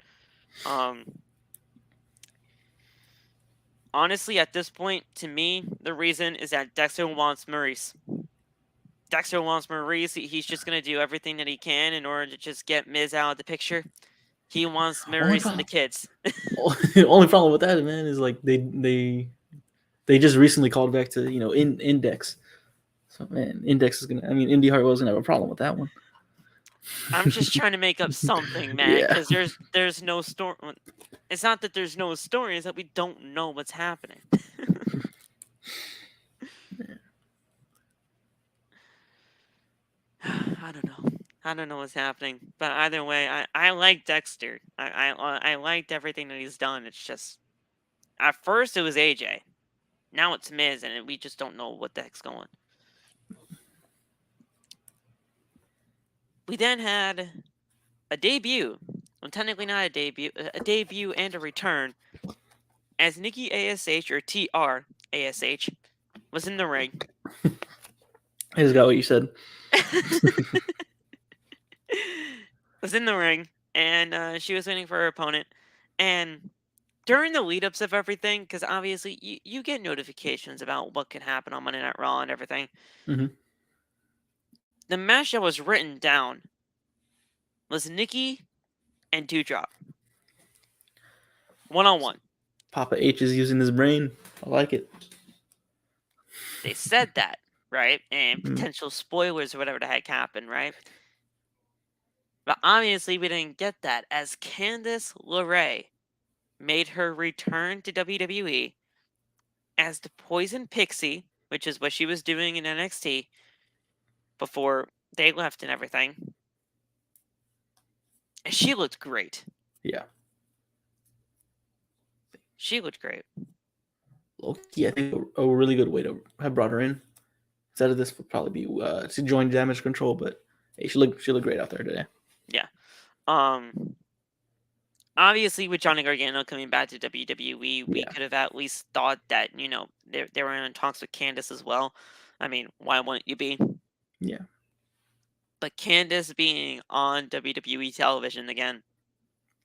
A: Honestly, at this point, to me, the reason is that Dexter wants Maurice. Dexter wants Maurice. He's just going to do everything that he can in order to just get Miz out of the picture. He wants Maurice and the kids.
B: The only problem with that, man, is like they just recently called back to Index. So man, Index is gonna. I mean, Indy Hartwell's gonna have a problem with that one.
A: I'm just trying to make up something, man, because there's no story. It's not that there's no story; it's that we don't know what's happening. I don't know. I don't know what's happening, but either way, I like Dexter. I liked everything that he's done. It's just at first it was AJ, now it's Miz, and we just don't know what the heck's going. We then had a debut. Well, technically not a debut and a return, as Nikki ASH or TR ASH was in the ring.
B: I just got what you said.
A: Was in the ring, and she was waiting for her opponent. And during the lead-ups of everything, because obviously you get notifications about what can happen on Monday Night Raw and everything.
B: Mm-hmm.
A: The match that was written down was Nikki and Doudrop. One-on-one.
B: Papa H is using his brain. I like it.
A: They said that, right? And potential spoilers or whatever the heck happened, right? But obviously we didn't get that, as Candice LeRae made her return to WWE as the Poison Pixie, which is what she was doing in NXT before they left and everything. And she looked great.
B: Yeah.
A: She looked great.
B: low-key, I think a really good way to have brought her in instead of this would probably be to join Damage Control. But hey, she looked great out there today.
A: Yeah. Obviously, with Johnny Gargano coming back to WWE, we
B: Yeah.
A: could have at least thought that they were in talks with Candice as well. I mean, why wouldn't you be?
B: Yeah.
A: But Candice being on WWE television again,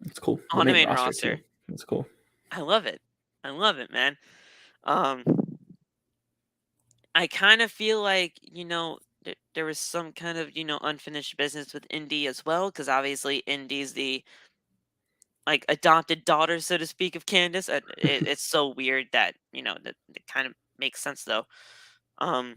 B: It's cool. The
A: on the
B: main
A: main
B: roster
A: roster,
B: too. It's cool.
A: I love it. I love it, man. Um, I kind of feel like, there was some kind of, unfinished business with Indy as well, because obviously Indy's the like adopted daughter, so to speak, of Candice. It's so weird that, that it kind of makes sense though. Um,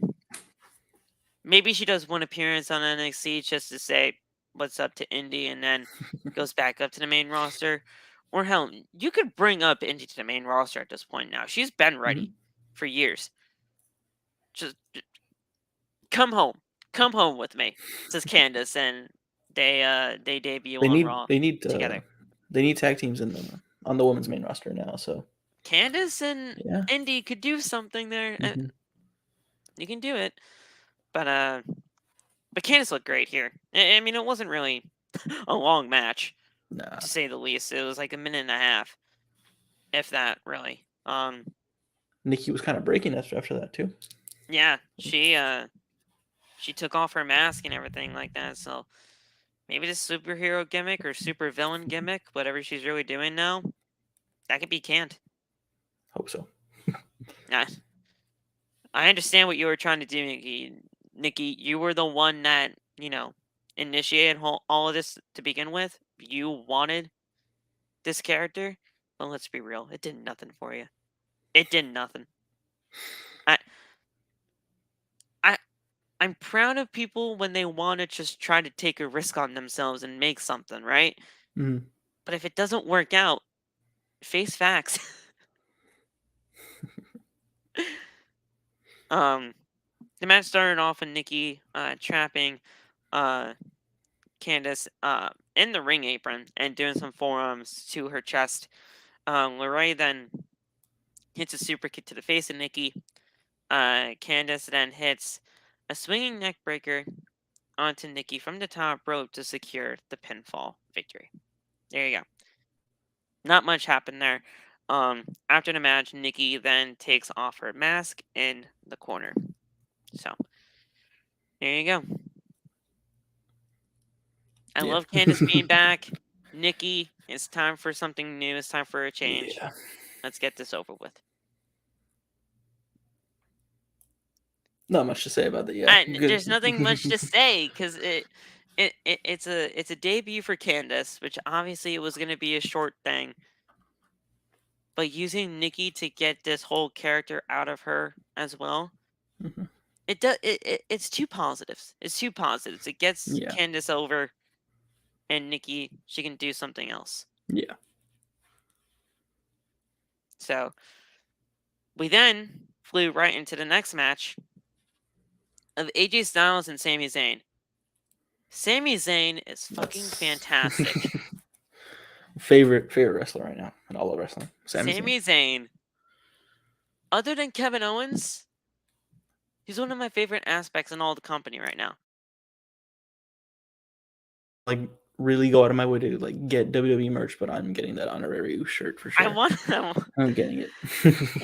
A: maybe she does one appearance on NXT just to say what's up to Indy and then goes back up to the main roster. Or hell, you could bring up Indy to the main roster at this point now. She's been ready for years. Just come home. Come home with me, says Candice, and they debut on Raw together.
B: They need tag teams on the women's main roster now. So
A: Candice and
B: yeah.
A: Indy could do something there. You can do it. But Candice looked great here. I mean, it wasn't really a long match, to say the least. It was like a minute and a half, if that, really.
B: Nikki was kind of breaking after that too.
A: Yeah, she took off her mask and everything like that. So maybe this superhero gimmick or super villain gimmick, whatever she's really doing now, that could be canned.
B: Hope so.
A: I understand what you were trying to do, Nikki. Nikki, you were the one that, initiated all of this to begin with. You wanted this character. Well, let's be real. It did nothing for you. It did nothing. I'm proud of people when they want to just try to take a risk on themselves and make something, right?
B: Mm-hmm.
A: But if it doesn't work out, face facts. The match started off with Nikki trapping Candice in the ring apron and doing some forearms to her chest. Leray then hits a super kick to the face of Nikki. Candice then hits a swinging neck breaker onto Nikki from the top rope to secure the pinfall victory. There you go. Not much happened there. After the match, Nikki then takes off her mask in the corner. So, there you go. I love Candice being back. Nikki, it's time for something new. It's time for a change.
B: Yeah.
A: Let's get this over with.
B: Not much to say about that. Yeah,
A: there's nothing much to say because it's a debut for Candice, which obviously it was going to be a short thing. But using Nikki to get this whole character out of her as well, it's two positives. It's two positives. It gets Candice over, and Nikki, she can do something else.
B: Yeah.
A: So we then flew right into the next match of AJ Styles and Sami Zayn. Sami Zayn is fucking fantastic.
B: favorite wrestler right now in all of wrestling.
A: Sami Zayn. Other than Kevin Owens, he's one of my favorite aspects in all the company right now.
B: Like, really go out of my way to like get WWE merch, but I'm getting that honorary shirt for sure. I'm getting it.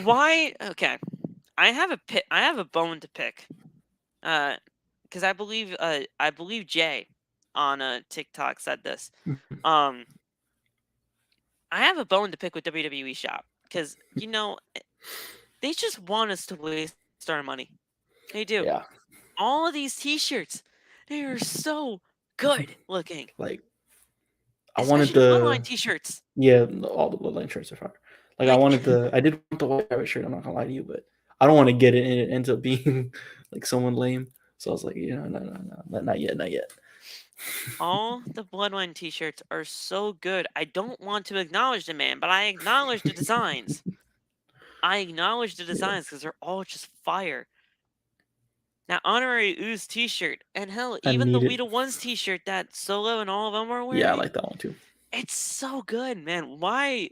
A: Why? Okay, I have a bone to pick. Because I believe Jay on TikTok said this. I have a bone to pick with WWE Shop because they just want us to waste our money. They do.
B: Yeah.
A: All of these T-shirts, they are so good looking.
B: Like,
A: I wanted the Bloodline T-shirts.
B: Yeah, all the Bloodline shirts are fire. Like I did want the White Rabbit shirt. I'm not gonna lie to you, but I don't want to get it, and it ends up being like someone lame. So I was like, no, not yet.
A: All the Bloodline T-shirts are so good. I don't want to acknowledge the man, but I acknowledge the designs. Because they're all just fire. Now, Honorary Ooze T-shirt, and hell, even the We the Ones T-shirt that Solo and all of them are wearing.
B: Yeah, I like that one too.
A: It's so good, man. Why?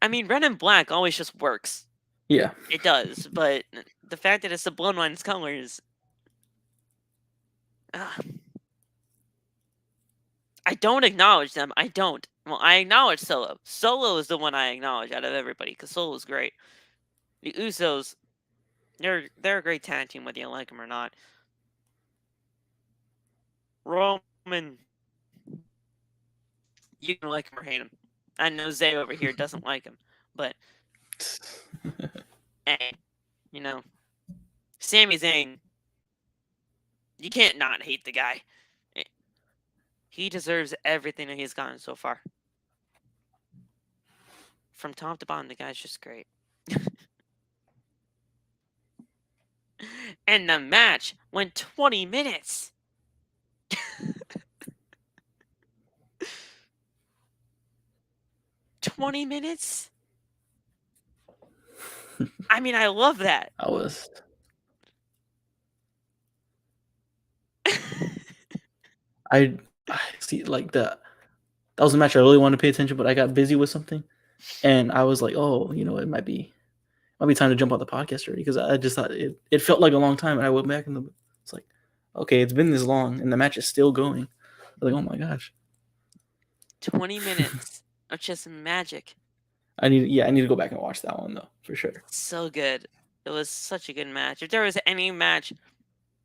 A: I mean, red and black always just works.
B: Yeah.
A: It does, but the fact that it's the Bloodline's colors, I don't acknowledge them. I don't. Well, I acknowledge Solo. Solo is the one I acknowledge out of everybody because Solo's great. The Usos, they're a great tag team whether you like them or not. Roman, you can like him or hate him. I know Zay over here doesn't like him, but hey, you know, Sami Zayn, you can't not hate the guy. He deserves everything that he's gotten so far. From top to bottom, the guy's just great. And the match went 20 minutes. 20 minutes? I mean, I love that.
B: I was. I see, like, that was a match I really wanted to pay attention, but I got busy with something, and I was like, oh, it might be time to jump on the podcast already, because I just thought it felt like a long time, and I went back and it's like, okay, it's been this long, and the match is still going. I was like, oh my gosh,
A: 20 minutes of just magic.
B: I need to go back and watch that one though, for sure.
A: So good. It was such a good match. If there was any match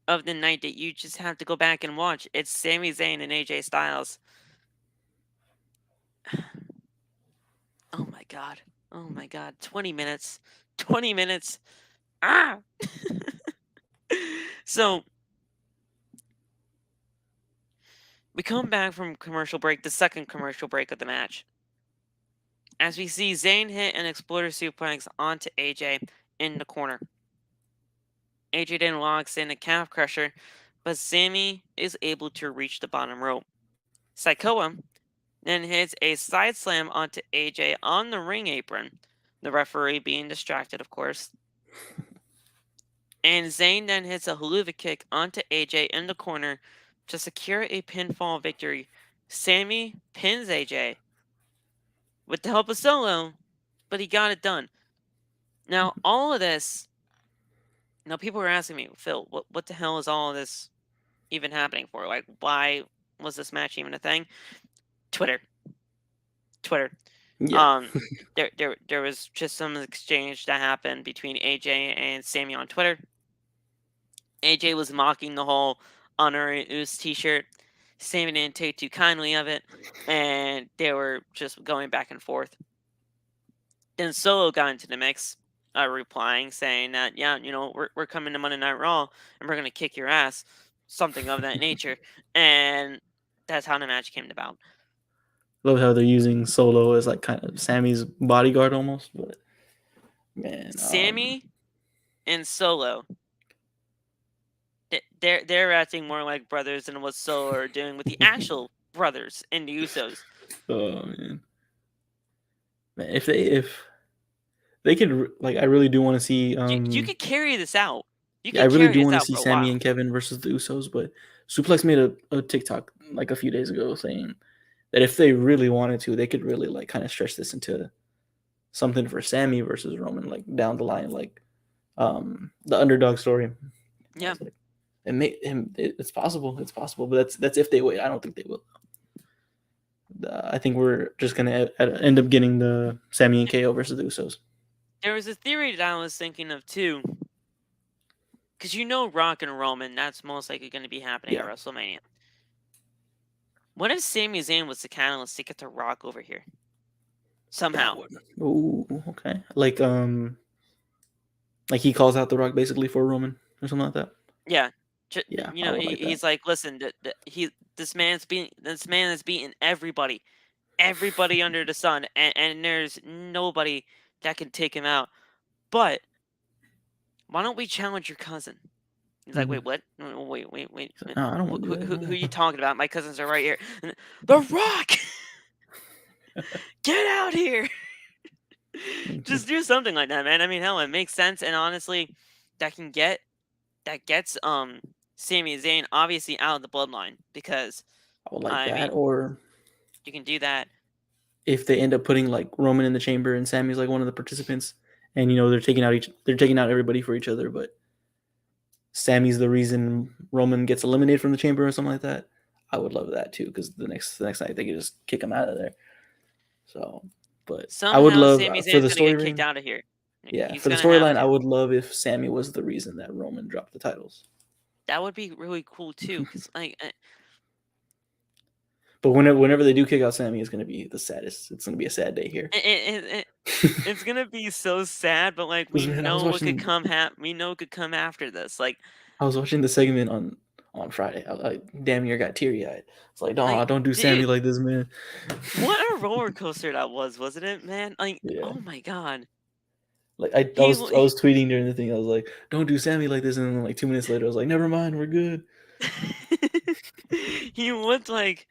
A: of the night that you just have to go back and watch, it's Sami Zayn and AJ Styles. Oh my god. Oh my god. 20 minutes. 20 minutes. Ah! So, we come back from commercial break, the second commercial break of the match. As we see Zayn hit an exploder suplex onto AJ in the corner. AJ then locks in a calf crusher, but Sami is able to reach the bottom rope. Sikoa then hits a side slam onto AJ on the ring apron, the referee being distracted, of course. And Zayn then hits a haluva kick onto AJ in the corner to secure a pinfall victory. Sami pins AJ with the help of Solo, but he got it done. Now, all of this, now people are asking me, Phil, what the hell is all of this even happening for? Like, why was this match even a thing? Twitter.
B: Yeah.
A: There was just some exchange that happened between AJ and Sami on Twitter. AJ was mocking the whole honorary Oos t-shirt. Sami didn't take too kindly of it, and they were just going back and forth. Then Solo got into the mix, replying, saying that, yeah, we're coming to Monday Night Raw, and we're going to kick your ass, something of that nature. And that's how the match came about.
B: Love how they're using Solo as like kind of Sammy's bodyguard almost, but man,
A: Sami and Solo, they're acting more like brothers than what Solo are doing with the actual brothers in the Usos.
B: Oh man, if they could, like, I really do want to see.
A: You could carry this out.
B: I really do want to see Sami and Kevin versus the Usos, but Suplex made a TikTok like a few days ago saying that if they really wanted to, they could really like kind of stretch this into something for Sami versus Roman, like down the line, like the underdog story.
A: Yeah,
B: it's possible. It's possible, but that's if they wait. I don't think they will. I think we're just gonna end up getting the Sami and KO versus the Usos.
A: There was a theory that I was thinking of too, because Rock and Roman, that's most likely going to be happening at WrestleMania. What if Sami Zayn was the catalyst to get to Rock over here? Somehow.
B: Oh, okay. Like he calls out the Rock basically for Roman or something like that.
A: Yeah.
B: He's
A: like, listen, this man is beating everybody under the sun, and there's nobody that can take him out. But why don't we challenge your cousin? He's like, wait, what? Wait.
B: No, I don't want to do
A: that. Who are you talking about? My cousins are right here. The Rock! Get out here! Just do something like that, man. I mean, hell, it makes sense, and honestly, that gets Sami Zayn obviously out of the bloodline, because
B: I would like that, or
A: you can do that.
B: if they end up putting like Roman in the chamber and Sammy's like one of the participants, and they're taking out everybody for each other, but Sammy's the reason Roman gets eliminated from the chamber or something like that. I would love that too, because the next night they could just kick him out of there. So, but I would
A: Somehow
B: love
A: Sami
B: for
A: Zayn's
B: the
A: gonna get kicked
B: storyline.
A: out of here.
B: Yeah,
A: He's
B: for the
A: gonna have
B: storyline, I
A: to.
B: would love if Sammy was the reason that Roman dropped the titles.
A: That would be really cool too, because like.
B: But whenever they do kick out Sammy, it's gonna be the saddest. It's gonna be a sad day here.
A: It's gonna be so sad, but like we
B: Man, I was
A: know what could
B: watching.
A: come. We know what could come after this.
B: I was watching the segment on Friday. I damn near got teary eyed. It's like, no,
A: like
B: don't do Sammy
A: dude,
B: like this, man.
A: what a roller coaster that was, wasn't it, man? Like,
B: Yeah.
A: oh my god,
B: Like I
A: he
B: was I was tweeting during the thing. I was like, "Don't do Sammy like this," and then like 2 minutes later, I was like, "Never mind, we're good."
A: he looked like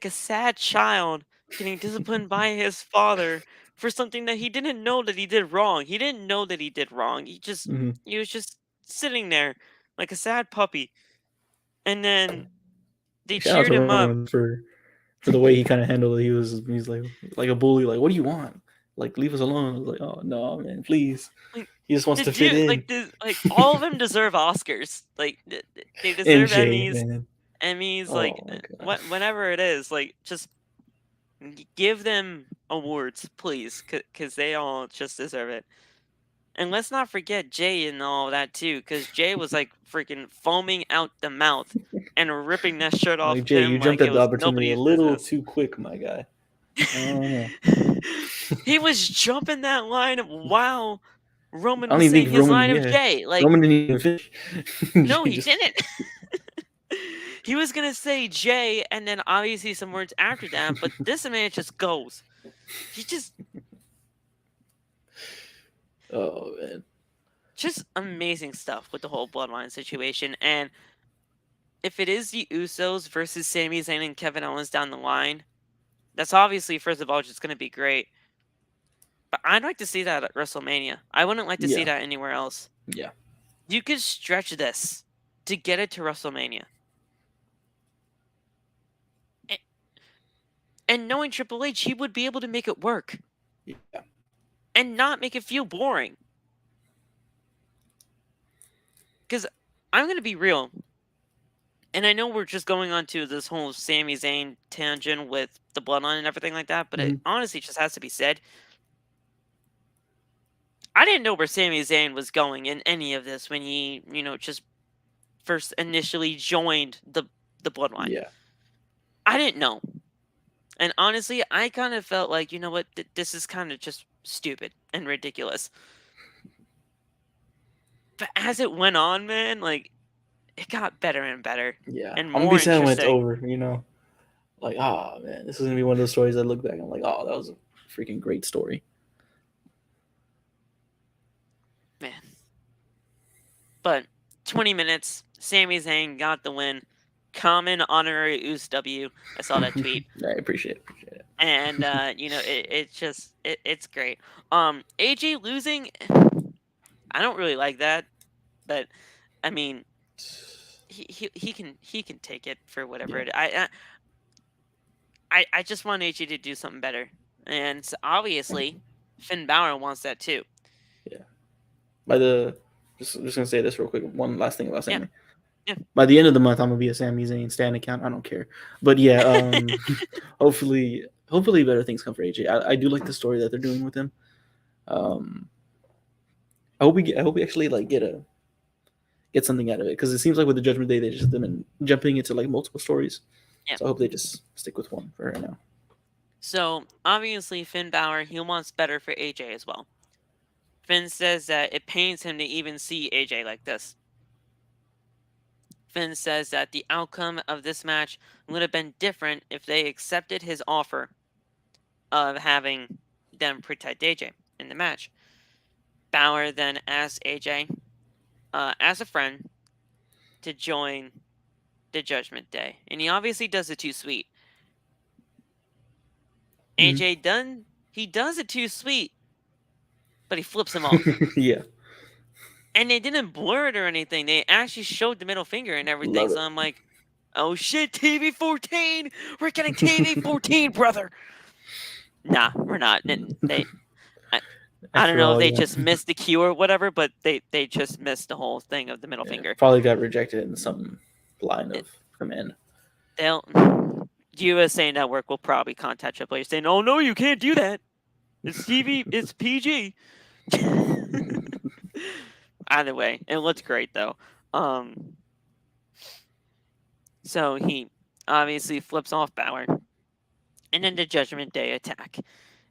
A: a sad child getting disciplined by his father for something that he didn't know that he did wrong. He didn't know that he did wrong.
B: Mm-hmm.
A: He was just sitting there like a sad puppy, and then they
B: Shout out
A: cheered
B: to
A: him up.
B: Roman for the way he kind of handled it. He's like a bully. Like, what do you want? Like, leave us alone. I was like, oh no, man, please.
A: Like,
B: He just wants
A: the
B: to fit
A: dude,
B: in.
A: like all of them deserve Oscars. Like they deserve
B: MJ, man.
A: Emmys, like
B: Oh my god.
A: whatever it is. Like just give them awards, please, because they all just deserve it. And let's not forget Jay and all that too, because Jay was like freaking foaming out the mouth and ripping that shirt off
B: Like
A: of
B: Jay, you
A: him
B: jumped
A: like it
B: at the
A: was
B: opportunity a
A: nobody's
B: little
A: business.
B: too quick, my guy. I don't know.
A: He was jumping that line while Roman
B: I don't
A: was
B: even
A: saying
B: think
A: his
B: Roman.
A: line of
B: Yeah,
A: Jay. Like,
B: Roman didn't even finish.
A: no,
B: Jay
A: he
B: just.
A: didn't. He was gonna say Jay and then obviously some words after that, but this man just goes. He just
B: Oh man.
A: just amazing stuff with the whole bloodline situation. And if it is the Usos versus Sami Zayn and Kevin Owens down the line, that's obviously first of all just gonna be great. But I'd like to see that at WrestleMania. I wouldn't like to see
B: Yeah.
A: that anywhere else.
B: Yeah.
A: You could stretch this to get it to WrestleMania. And knowing Triple H, he would be able to make it work.
B: Yeah.
A: And not make it feel boring. Because I'm going to be real. And I know we're just going on to this whole Sami Zayn tangent with the bloodline and everything like that, but it honestly just has to be said. I didn't know where Sami Zayn was going in any of this when he, just first initially joined the bloodline.
B: Yeah.
A: I didn't know. And honestly, I kind of felt like, you know what, this is kind of just stupid and ridiculous. But as it went on, man, like, it got better and better.
B: Yeah.
A: And
B: I'm gonna
A: more
B: be sad when it's
A: interesting.
B: over, Like, man, this is gonna be one of those stories I look back and I'm like, oh, that was a freaking great story.
A: Man. But 20 minutes, Sami Zayn got the win. Common honorary Us W. I saw that tweet.
B: I appreciate it.
A: And it's great. AJ losing, I don't really like that, but I mean, he can take it for whatever it. I just want AJ to do something better, and obviously Finn Balor wants that too.
B: Yeah. Just gonna say this real quick. One last thing about Sami.
A: Yeah.
B: By the end of the month, I'm gonna be a Sami Zayn stan account. I don't care. But yeah, hopefully better things come for AJ. I do like the story that they're doing with him. I hope we actually like get something out of it, because it seems like with the Judgment Day they just been jumping into like multiple stories.
A: Yeah.
B: So I hope they just stick with one for right now.
A: So obviously Finn Balor, he wants better for AJ as well. Finn says that it pains him to even see AJ like this. Finn says that the outcome of this match would have been different if they accepted his offer of having them protect AJ in the match. Balor then asks AJ, as a friend, to join the Judgment Day. And he obviously does it too sweet. AJ does it too sweet, but he flips him off.
B: Yeah.
A: And they didn't blur it or anything. They actually showed the middle finger and everything. So I'm like, oh shit, TV 14! We're getting TV 14, brother! Nah, we're not. They I don't
B: After
A: know if
B: all,
A: they
B: yeah.
A: just missed the cue or whatever, but they just missed the whole thing of the middle
B: Yeah,
A: finger.
B: probably got rejected in some line
A: It,
B: of command.
A: they'll USA Network will probably contact Triple H saying, "Oh no, you can't do that. It's TV. It's PG." Either way, it looked great though. Um, so he obviously flips off Balor, and then the Judgment Day attack.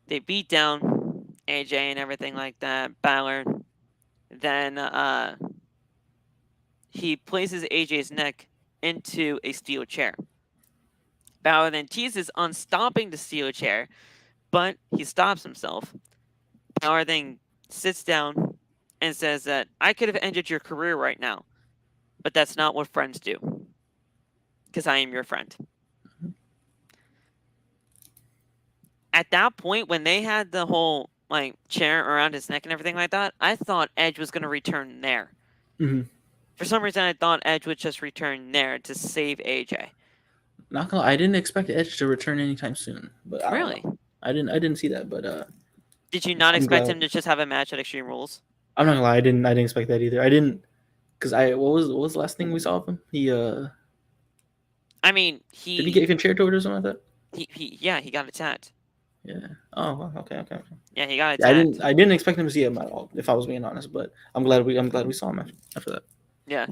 A: They beat down AJ and everything like that. Balor then he places AJ's neck into a steel chair. Balor then teases on stopping the steel chair, but he stops himself. Balor then sits down and says that I could have ended your career right now, but that's not what friends do, because I am your friend. At that point, when they had the whole like chair around his neck and everything like that, I thought Edge was going to return there.
B: Mm-hmm.
A: For some reason, I thought Edge would just return there to save AJ.
B: Not gonna lie, I didn't expect Edge to return anytime soon, but I don't
A: Really?
B: know. I didn't see that, but
A: Did you not
B: I'm
A: expect
B: glad.
A: him to just have a match at Extreme Rules?
B: I'm not gonna lie, I didn't expect that either. I didn't because I what was the last thing we saw of him? He
A: I mean,
B: did he get even chair towards or something like that?
A: he got attacked.
B: Yeah. Oh, wow, okay.
A: Yeah, he got
B: Yeah,
A: attacked.
B: I didn't expect him to see him at all, if I was being honest. But I'm glad we saw him after that.
A: Yeah.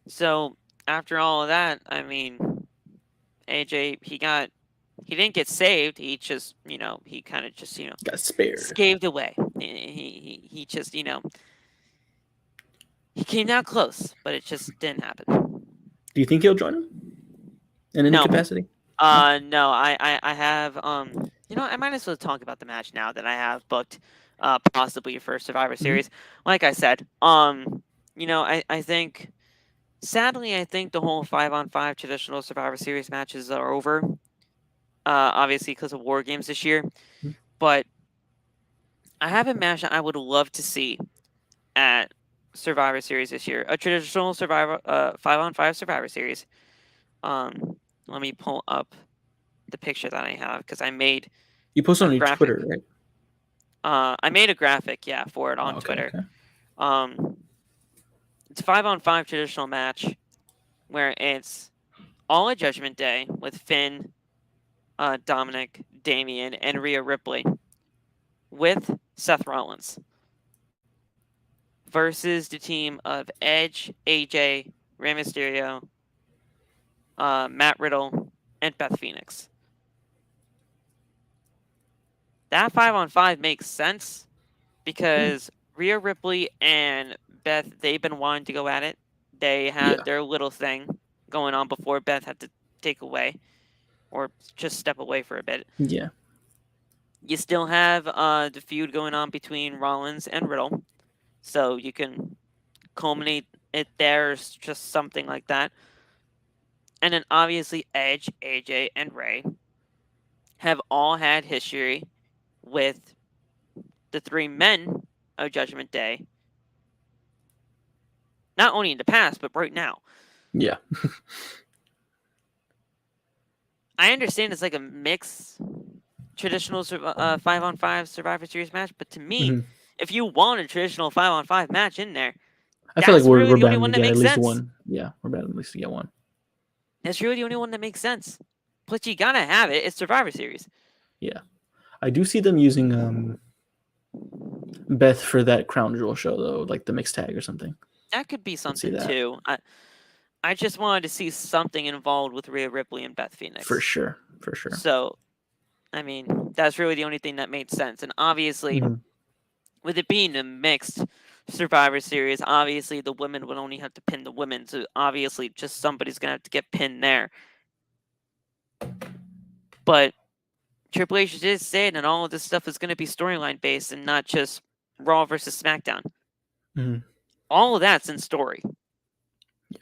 A: So after all of that, I mean, AJ he didn't get saved. He just he kind of just
B: Got spared.
A: scaved away. He just he came down close, but it just didn't happen.
B: Do you think he'll join him in any
A: No.
B: capacity?
A: No, I have I might as well talk about the match now that I have booked possibly for Survivor Series. Like I said, I think sadly I think the whole 5-on-5 traditional Survivor Series matches are over. Obviously because of War Games this year, but I have a match that I would love to see at Survivor Series this year. A traditional Survivor 5-on-5 Survivor Series. Let me pull up the picture that I have because I made
B: You posted
A: a
B: on your
A: graphic.
B: Twitter, right?
A: I made a graphic, yeah, for it on Twitter. Okay. It's a 5-on-5 traditional match where it's all a Judgment Day with Finn, Dominic, Damian, and Rhea Ripley with Seth Rollins versus the team of Edge, AJ, Rey Mysterio, Matt Riddle, and Beth Phoenix. That 5-on-5 makes sense because Rhea Ripley and Beth, they've been wanting to go at it. They had their little thing going on before Beth had to take away or just step away for a bit.
B: Yeah.
A: You still have the feud going on between Rollins and Riddle, so you can culminate it there, just something like that. And then obviously Edge, AJ, and Rey have all had history with the three men of Judgment Day, not only in the past, but right now.
B: Yeah.
A: I understand it's like a mixed traditional 5-on-5 Survivor Series match, but to me, if you want a traditional 5-on-5 match in there,
B: I feel like
A: that's really
B: we're
A: the only
B: bound
A: one
B: to
A: that
B: get at
A: makes
B: least
A: sense.
B: one. Yeah, we're bound at least to get one.
A: That's really the only one that makes sense. Plus, you gotta have it. It's Survivor Series.
B: Yeah. I do see them using Beth for that Crown Jewel show, though, like the mixed tag or something.
A: That could be something, too. I just wanted to see something involved with Rhea Ripley and Beth Phoenix.
B: For sure.
A: So, I mean, that's really the only thing that made sense. And obviously, with it being a mixed Survivor Series, obviously the women would only have to pin the women. So obviously, just somebody's going to have to get pinned there. But Triple H did say that all of this stuff is going to be storyline based and not just Raw versus SmackDown. All of that's in story.
B: Yeah,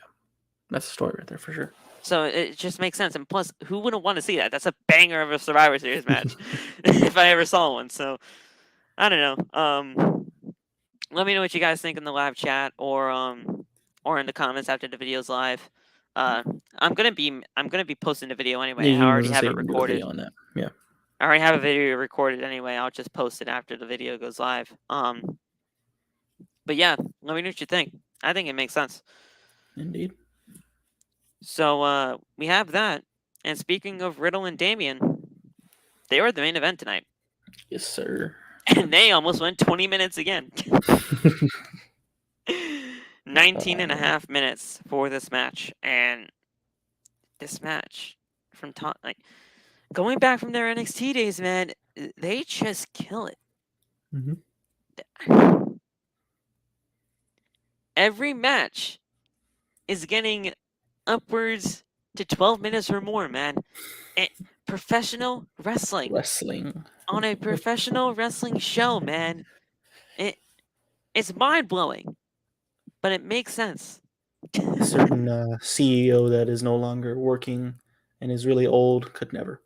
B: that's a story right there for sure.
A: So it just makes sense. And plus, who wouldn't want to see that? That's a banger of a Survivor Series match if I ever saw one. So I don't know. Let me know what you guys think in the live chat or in the comments after the video's live. Uh, I'm gonna be posting the video anyway.
B: Yeah,
A: I
B: you
A: already
B: can
A: have
B: say
A: it
B: you can do a
A: recorded.
B: video on that. Yeah.
A: I already have a video recorded anyway. I'll just post it after the video goes live. But yeah, let me know what you think. I think it makes sense.
B: Indeed.
A: So we have that. And speaking of Riddle and Damian, they were the main event tonight.
B: Yes, sir.
A: And they almost went 20 minutes again. 19 and a
B: man.
A: half minutes for this match. And this match from top, like going back from their NXT days, man, they just kill it.
B: Mm-hmm.
A: Every match is getting upwards to 12 minutes or more, man. And professional wrestling
B: Wrestling.
A: on a professional wrestling show, man. It's mind blowing, but it makes sense.
B: A certain CEO that is no longer working and is really old could never.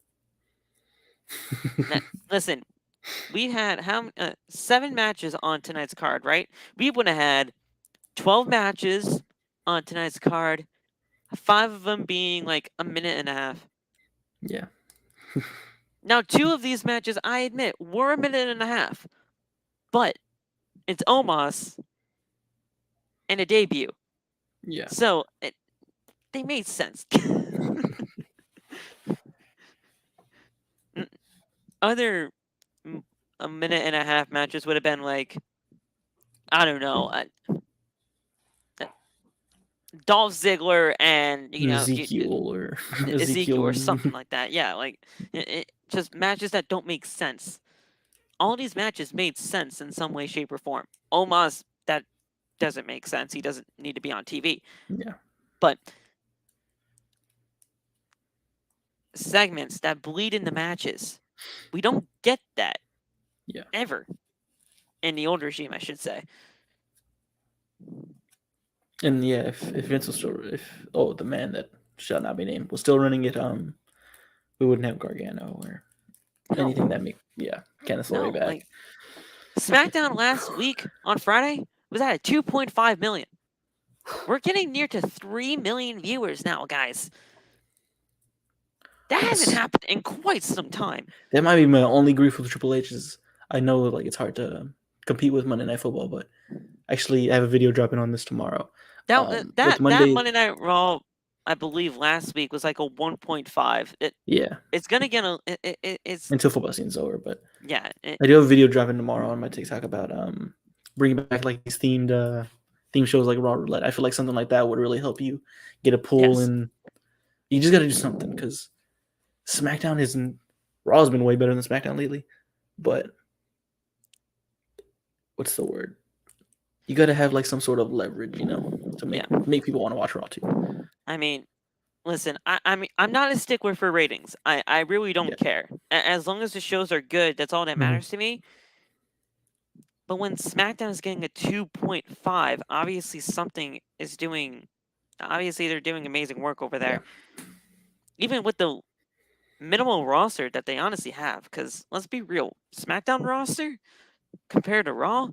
A: Listen, we had 7 matches on tonight's card, right? We would have had 12 matches on tonight's card, 5 of them being like a minute and a half.
B: Yeah.
A: Now, 2 of these matches, I admit, were a minute and a half, but it's Omos and a debut.
B: Yeah.
A: So they made sense. Other a minute and a half matches would have been like, I don't know, Dolph Ziggler and
B: Ezekiel or
A: Ezekiel or something
B: and
A: like that. Yeah, like just matches that don't make sense. All these matches made sense in some way, shape, or form. Omos, that doesn't make sense. He doesn't need to be on TV.
B: yeah.
A: But segments that bleed into matches, we don't get that.
B: Yeah.
A: Ever in the old regime, I should say.
B: And yeah, if Vince was still the man that shall not be named was still running it, we wouldn't have Gargano or anything that make kind of story back.
A: Like, SmackDown last week on Friday was at a 2.5 million. We're getting near to 3 million viewers now, guys. That hasn't happened in quite some time.
B: That might be my only grief with Triple H is I know like it's hard to compete with Monday Night Football, but actually I have a video dropping on this tomorrow.
A: That Monday Night Raw, I believe last week was like a 1.5. It's gonna get it's
B: until football season's over, but
A: yeah.
B: I do have a video dropping tomorrow on my TikTok about bringing back like these theme shows like Raw Roulette. I feel like something like that would really help you get a pull, and you just got to do something because SmackDown isn't. Raw's been way better than SmackDown lately, but what's the word? You got to have like some sort of leverage, to make people want to watch Raw too.
A: I mean, listen, I'm not a stickler for ratings. I really don't care. As long as the shows are good, that's all that matters to me. But when SmackDown is getting a 2.5, obviously something is doing. Obviously, they're doing amazing work over there. Yeah. Even with the minimal roster that they honestly have, because let's be real, SmackDown roster compared to Raw,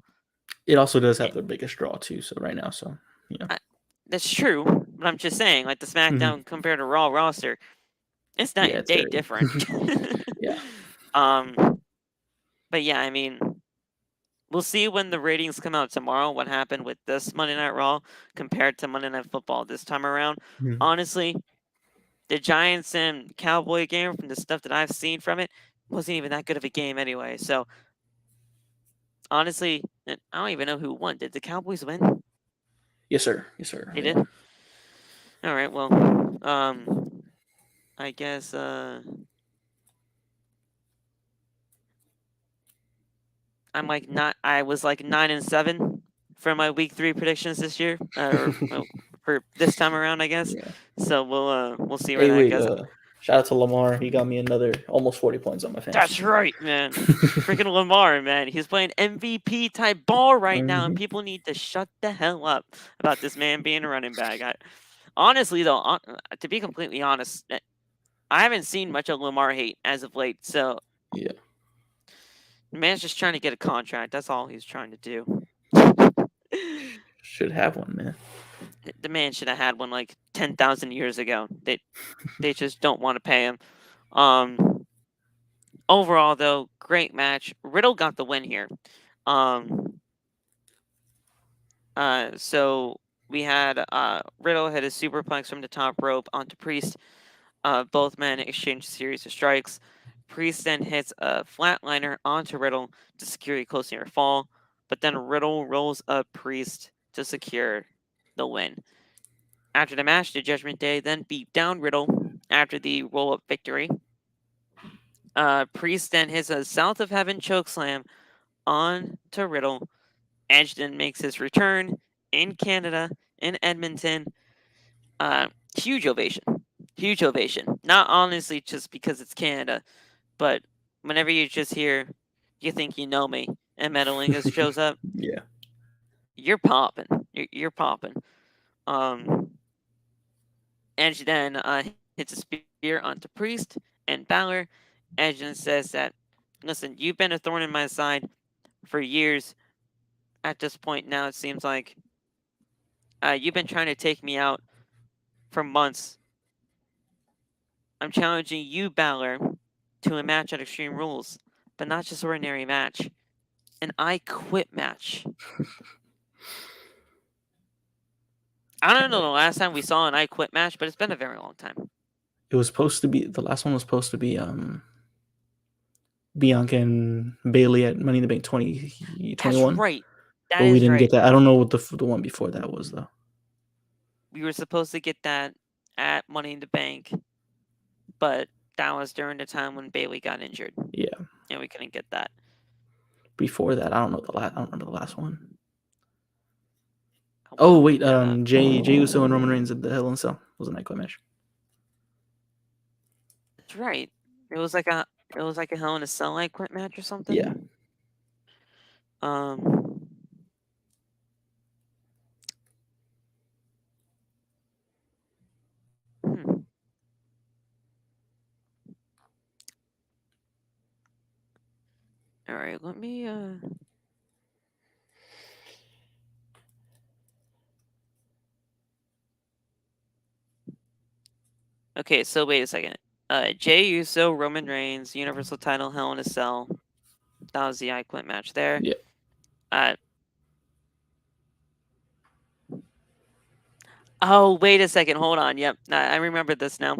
B: it also does have the biggest draw too. So right now,
A: that's true. But I'm just saying, like the SmackDown compared to Raw roster, it's night and day different.
B: Yeah.
A: But yeah, I mean, we'll see when the ratings come out tomorrow what happened with this Monday Night Raw compared to Monday Night Football this time around. Honestly, the Giants and Cowboy game, from the stuff that I've seen from it, wasn't even that good of a game anyway. So, honestly, I don't even know who won. Did the Cowboys win?
B: Yes, sir. Yes, sir.
A: They did? All right, well, I guess, I was like 9-7 for my week 3 predictions this year, or for this time around, I guess. Yeah. So we'll see where that goes.
B: Shout out to Lamar. He got me another almost 40 points on my fantasy.
A: That's right, man. Freaking Lamar, man. He's playing MVP type ball right now, and people need to shut the hell up about this man being a running back. Honestly, though, to be completely honest, I haven't seen much of Lamar hate as of late. So
B: yeah,
A: the man's just trying to get a contract. That's all he's trying to do.
B: Should have one, man.
A: The man should have had one like 10,000 years ago. They just don't want to pay him. Overall, though, great match. Riddle got the win here. Um, so we had Riddle hit a superplex from the top rope onto Priest. Both men exchange a series of strikes. Priest then hits a flatliner onto Riddle to secure a close near fall, but then Riddle rolls up Priest to secure the win. After the match, the Judgment Day then beat down Riddle after the roll up victory. Priest then hits a South of Heaven chokeslam on to Riddle. Edge then makes his return in Canada, in Edmonton. Huge ovation. Huge ovation. Not honestly just because it's Canada, but whenever you just hear, you think you know me, and Metalingus shows up,
B: Yeah.
A: you're popping. You're popping. Um, Edge then hits a spear onto Priest and Balor. Edge then says that, listen, you've been a thorn in my side for years. At this point now, it seems like you've been trying to take me out for months. I'm challenging you, Balor, to a match at Extreme Rules, but not just ordinary match, an I Quit match. I don't know the last time we saw an I Quit match, but it's been a very long time.
B: It was supposed to be, the last one was supposed to be Bianca and Bayley at Money in the Bank 2021.
A: That's right. That
B: But we
A: is
B: didn't
A: right.
B: get that. I don't know what the one before that was though.
A: We were supposed to get that at Money in the Bank, but that was during the time when Bayley got injured,
B: Yeah.
A: and we couldn't get that.
B: Before that, I don't know the last. I don't remember the last one.
A: I
B: Oh
A: wanna
B: wait,
A: look that up.
B: Jey Uso and Roman Reigns at the Hell in a Cell was a night quit match.
A: That's right. It was like a Hell in a Cell I Quit match or something.
B: Yeah.
A: Um. Hmm. All right, let me. Okay, so wait a second. Jey Uso, Roman Reigns, Universal Title, Hell in a Cell. That was the I Quit match there.
B: Yeah.
A: Uh. Oh, wait a second. Hold on. Yep, I remember this now.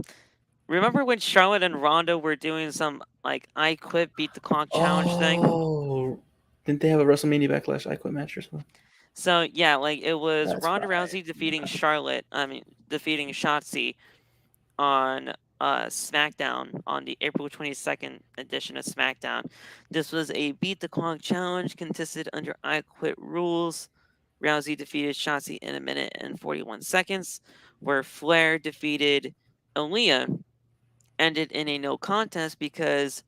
A: Remember when Charlotte and Ronda were doing some like I Quit Beat the Clock challenge thing?
B: Oh, didn't they have a WrestleMania Backlash I Quit match or something?
A: So yeah, like it was
B: That's
A: Ronda
B: right.
A: Rousey defeating
B: Okay.
A: Charlotte. I mean, defeating Shotzi on SmackDown on the April 22nd edition of SmackDown. This was a Beat the Clock challenge contested under I Quit rules. Rousey defeated Shotzi in a minute and 41 seconds, where Flair defeated Aaliyah, ended in a no contest because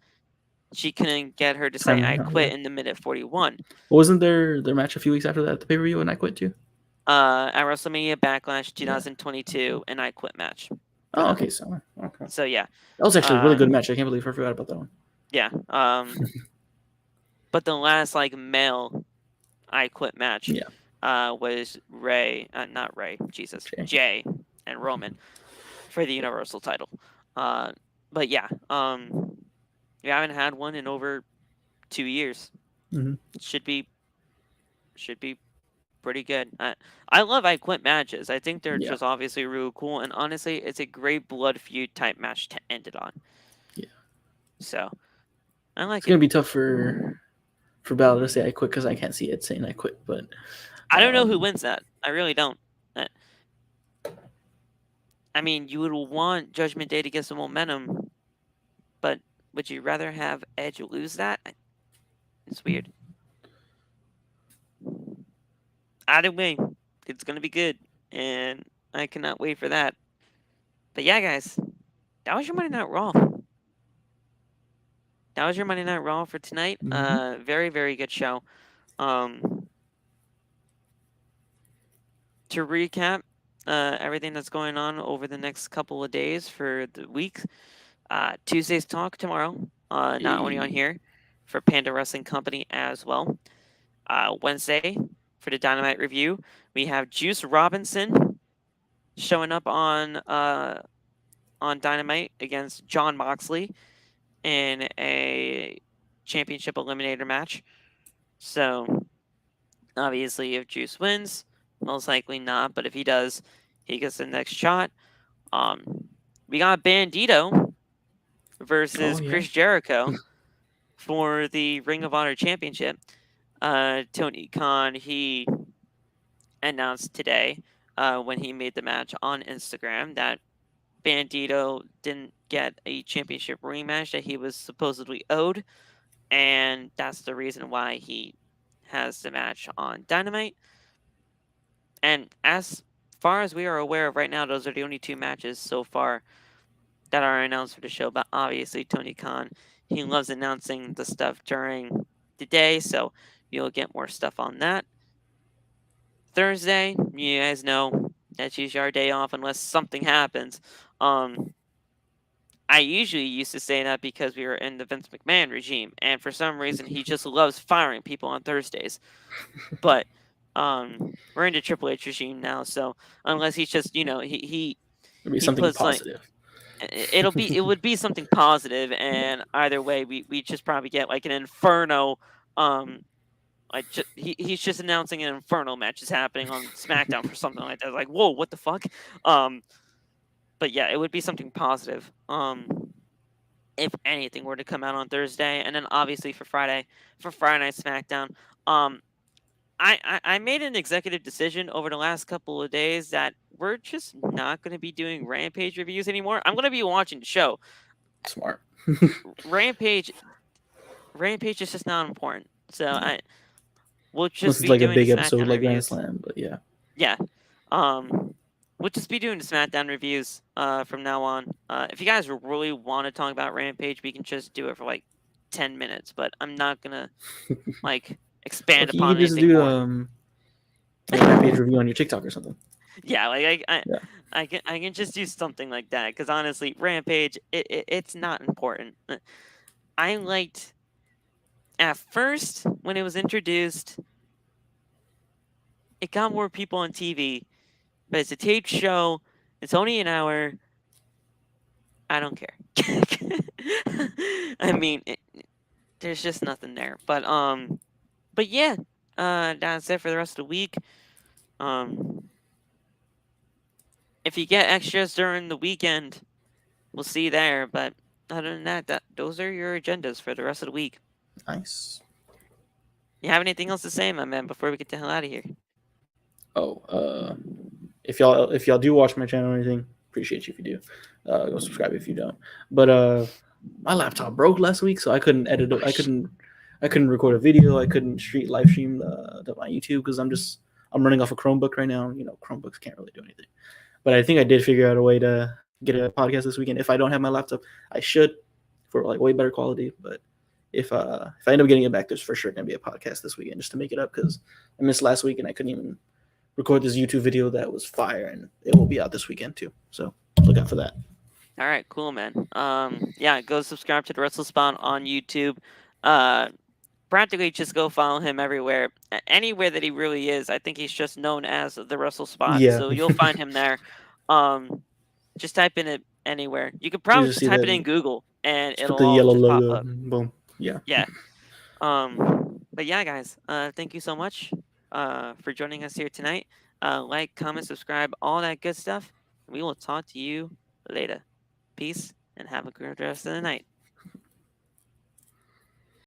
A: she couldn't get her to say
B: Time
A: I
B: now, yeah.
A: quit in the minute 41.
B: Wasn't their match a few weeks after that at the pay per view and I Quit too?
A: At WrestleMania Backlash
B: Yeah.
A: 2022, an I Quit match.
B: Oh, okay. So okay.
A: So yeah,
B: That was actually a really good match. I can't believe I forgot about that one.
A: yeah. But the last like male I Quit match,
B: Yeah.
A: was not Ray, Jesus,
B: Okay.
A: Jay and Roman for the Universal title. But yeah, we haven't had one in over 2 years.
B: Mm-hmm.
A: Should be pretty good. I love I Quit matches. I think they're
B: Yeah.
A: just obviously really cool, and honestly, it's a great blood feud type match to end it on.
B: Yeah.
A: So I like
B: It's
A: it.
B: gonna be tough for Balor to say I quit because I can't see it saying I quit. But
A: I don't know who wins that. I really don't. I mean, you would want Judgment Day to get some momentum, but would you rather have Edge lose that? It's weird. Either way, it's gonna be good, and I cannot wait for that. But yeah, guys, that was your Monday Night Raw. That was your Monday Night Raw for tonight. Very, very good show. To recap, everything that's going on over the next couple of days for the week. Tuesday's talk tomorrow, not only on here, for Panda Wrestling Company as well. Wednesday, for the Dynamite review, we have Juice Robinson showing up on Dynamite against John Moxley in a championship eliminator match. So obviously, if Juice wins, most likely not. But if he does, he gets the next shot. Um, we got Bandito
B: Oh
A: versus
B: yeah.
A: Chris Jericho for the Ring of Honor Championship. Tony Khan, he announced today when he made the match on Instagram that Bandito didn't get a championship rematch that he was supposedly owed, and that's the reason why he has the match on Dynamite. And as far as we are aware of right now, those are the only two matches so far that are announced for the show. But obviously, Tony Khan, he loves announcing the stuff during the day, so you'll get more stuff on that. Thursday, you guys know that's usually our day off unless something happens. Um, I usually used to say that because we were in the Vince McMahon regime, and for some reason he just loves firing people on Thursdays. But we're in the Triple H regime now, so unless he's just
B: It'd be
A: he
B: something
A: puts like
B: positive.
A: it would be something positive,
B: Yeah.
A: and either way we just probably get like an Inferno. He's just announcing an Inferno match is happening on SmackDown for something like that. Like, whoa, what the fuck? Um, but yeah, it would be something positive. If anything were to come out on Thursday, and then obviously for Friday Night SmackDown, um, I made an executive decision over the last couple of days that we're just not going to be doing Rampage reviews anymore. I'm going to be watching the show.
B: Smart.
A: Rampage Rampage is just not important. So
B: No.
A: we'll
B: Unless
A: just
B: it's
A: be
B: like a
A: doing the
B: big episode
A: SmackDown
B: like Grand
A: reviews.
B: Slam, but yeah.
A: Yeah. Um we'll just be doing the SmackDown reviews from now on. If you guys really want to talk about Rampage, we can just do it for like 10 minutes, but I'm not going to like expand
B: Like you
A: upon
B: could just
A: anything
B: do
A: more.
B: like a Rampage review on your TikTok or something.
A: Yeah, like
B: Yeah.
A: I can just do something like that because honestly, Rampage it's not important. I liked at first when it was introduced, it got more people on TV, but it's a taped show. It's only an hour. I don't care. I mean, there's just nothing there. But yeah, that's it for the rest of the week. Um, if you get extras during the weekend, we'll see you there. But other than that, those are your agendas for the rest of the week.
B: Nice.
A: You have anything else to say, my man, before we get the hell out of here?
B: Oh, if y'all do watch my channel or anything, appreciate you if you do. Go subscribe if you don't. But my laptop broke last week, so I couldn't edit. I couldn't record a video. I couldn't live stream my YouTube because I'm running off a Chromebook right now. Chromebooks can't really do anything. But I think I did figure out a way to get a podcast this weekend. If I don't have my laptop, I should for like way better quality. But if I end up getting it back, there's for sure gonna be a podcast this weekend just to make it up because I missed last week and I couldn't even record this YouTube video that was fire, and it will be out this weekend too. So look out for that.
A: All right, cool, man. Yeah, go subscribe to the WrestleSpawn on YouTube. Uh, Practically just go follow him everywhere, anywhere that he really is. I think he's just known as the Russell Spot,
B: Yeah,
A: so you'll find him there. Um, just type in it anywhere. You could
B: you
A: probably
B: just
A: just
B: see
A: type
B: that.
A: it in Google and
B: Just put
A: it'll
B: the
A: all
B: yellow
A: just pop
B: logo.
A: up.
B: Boom. Yeah.
A: Yeah. But yeah, guys, thank you so much for joining us here tonight. Like, comment, subscribe, all that good stuff. We will talk to you later. Peace and have a good rest of the night.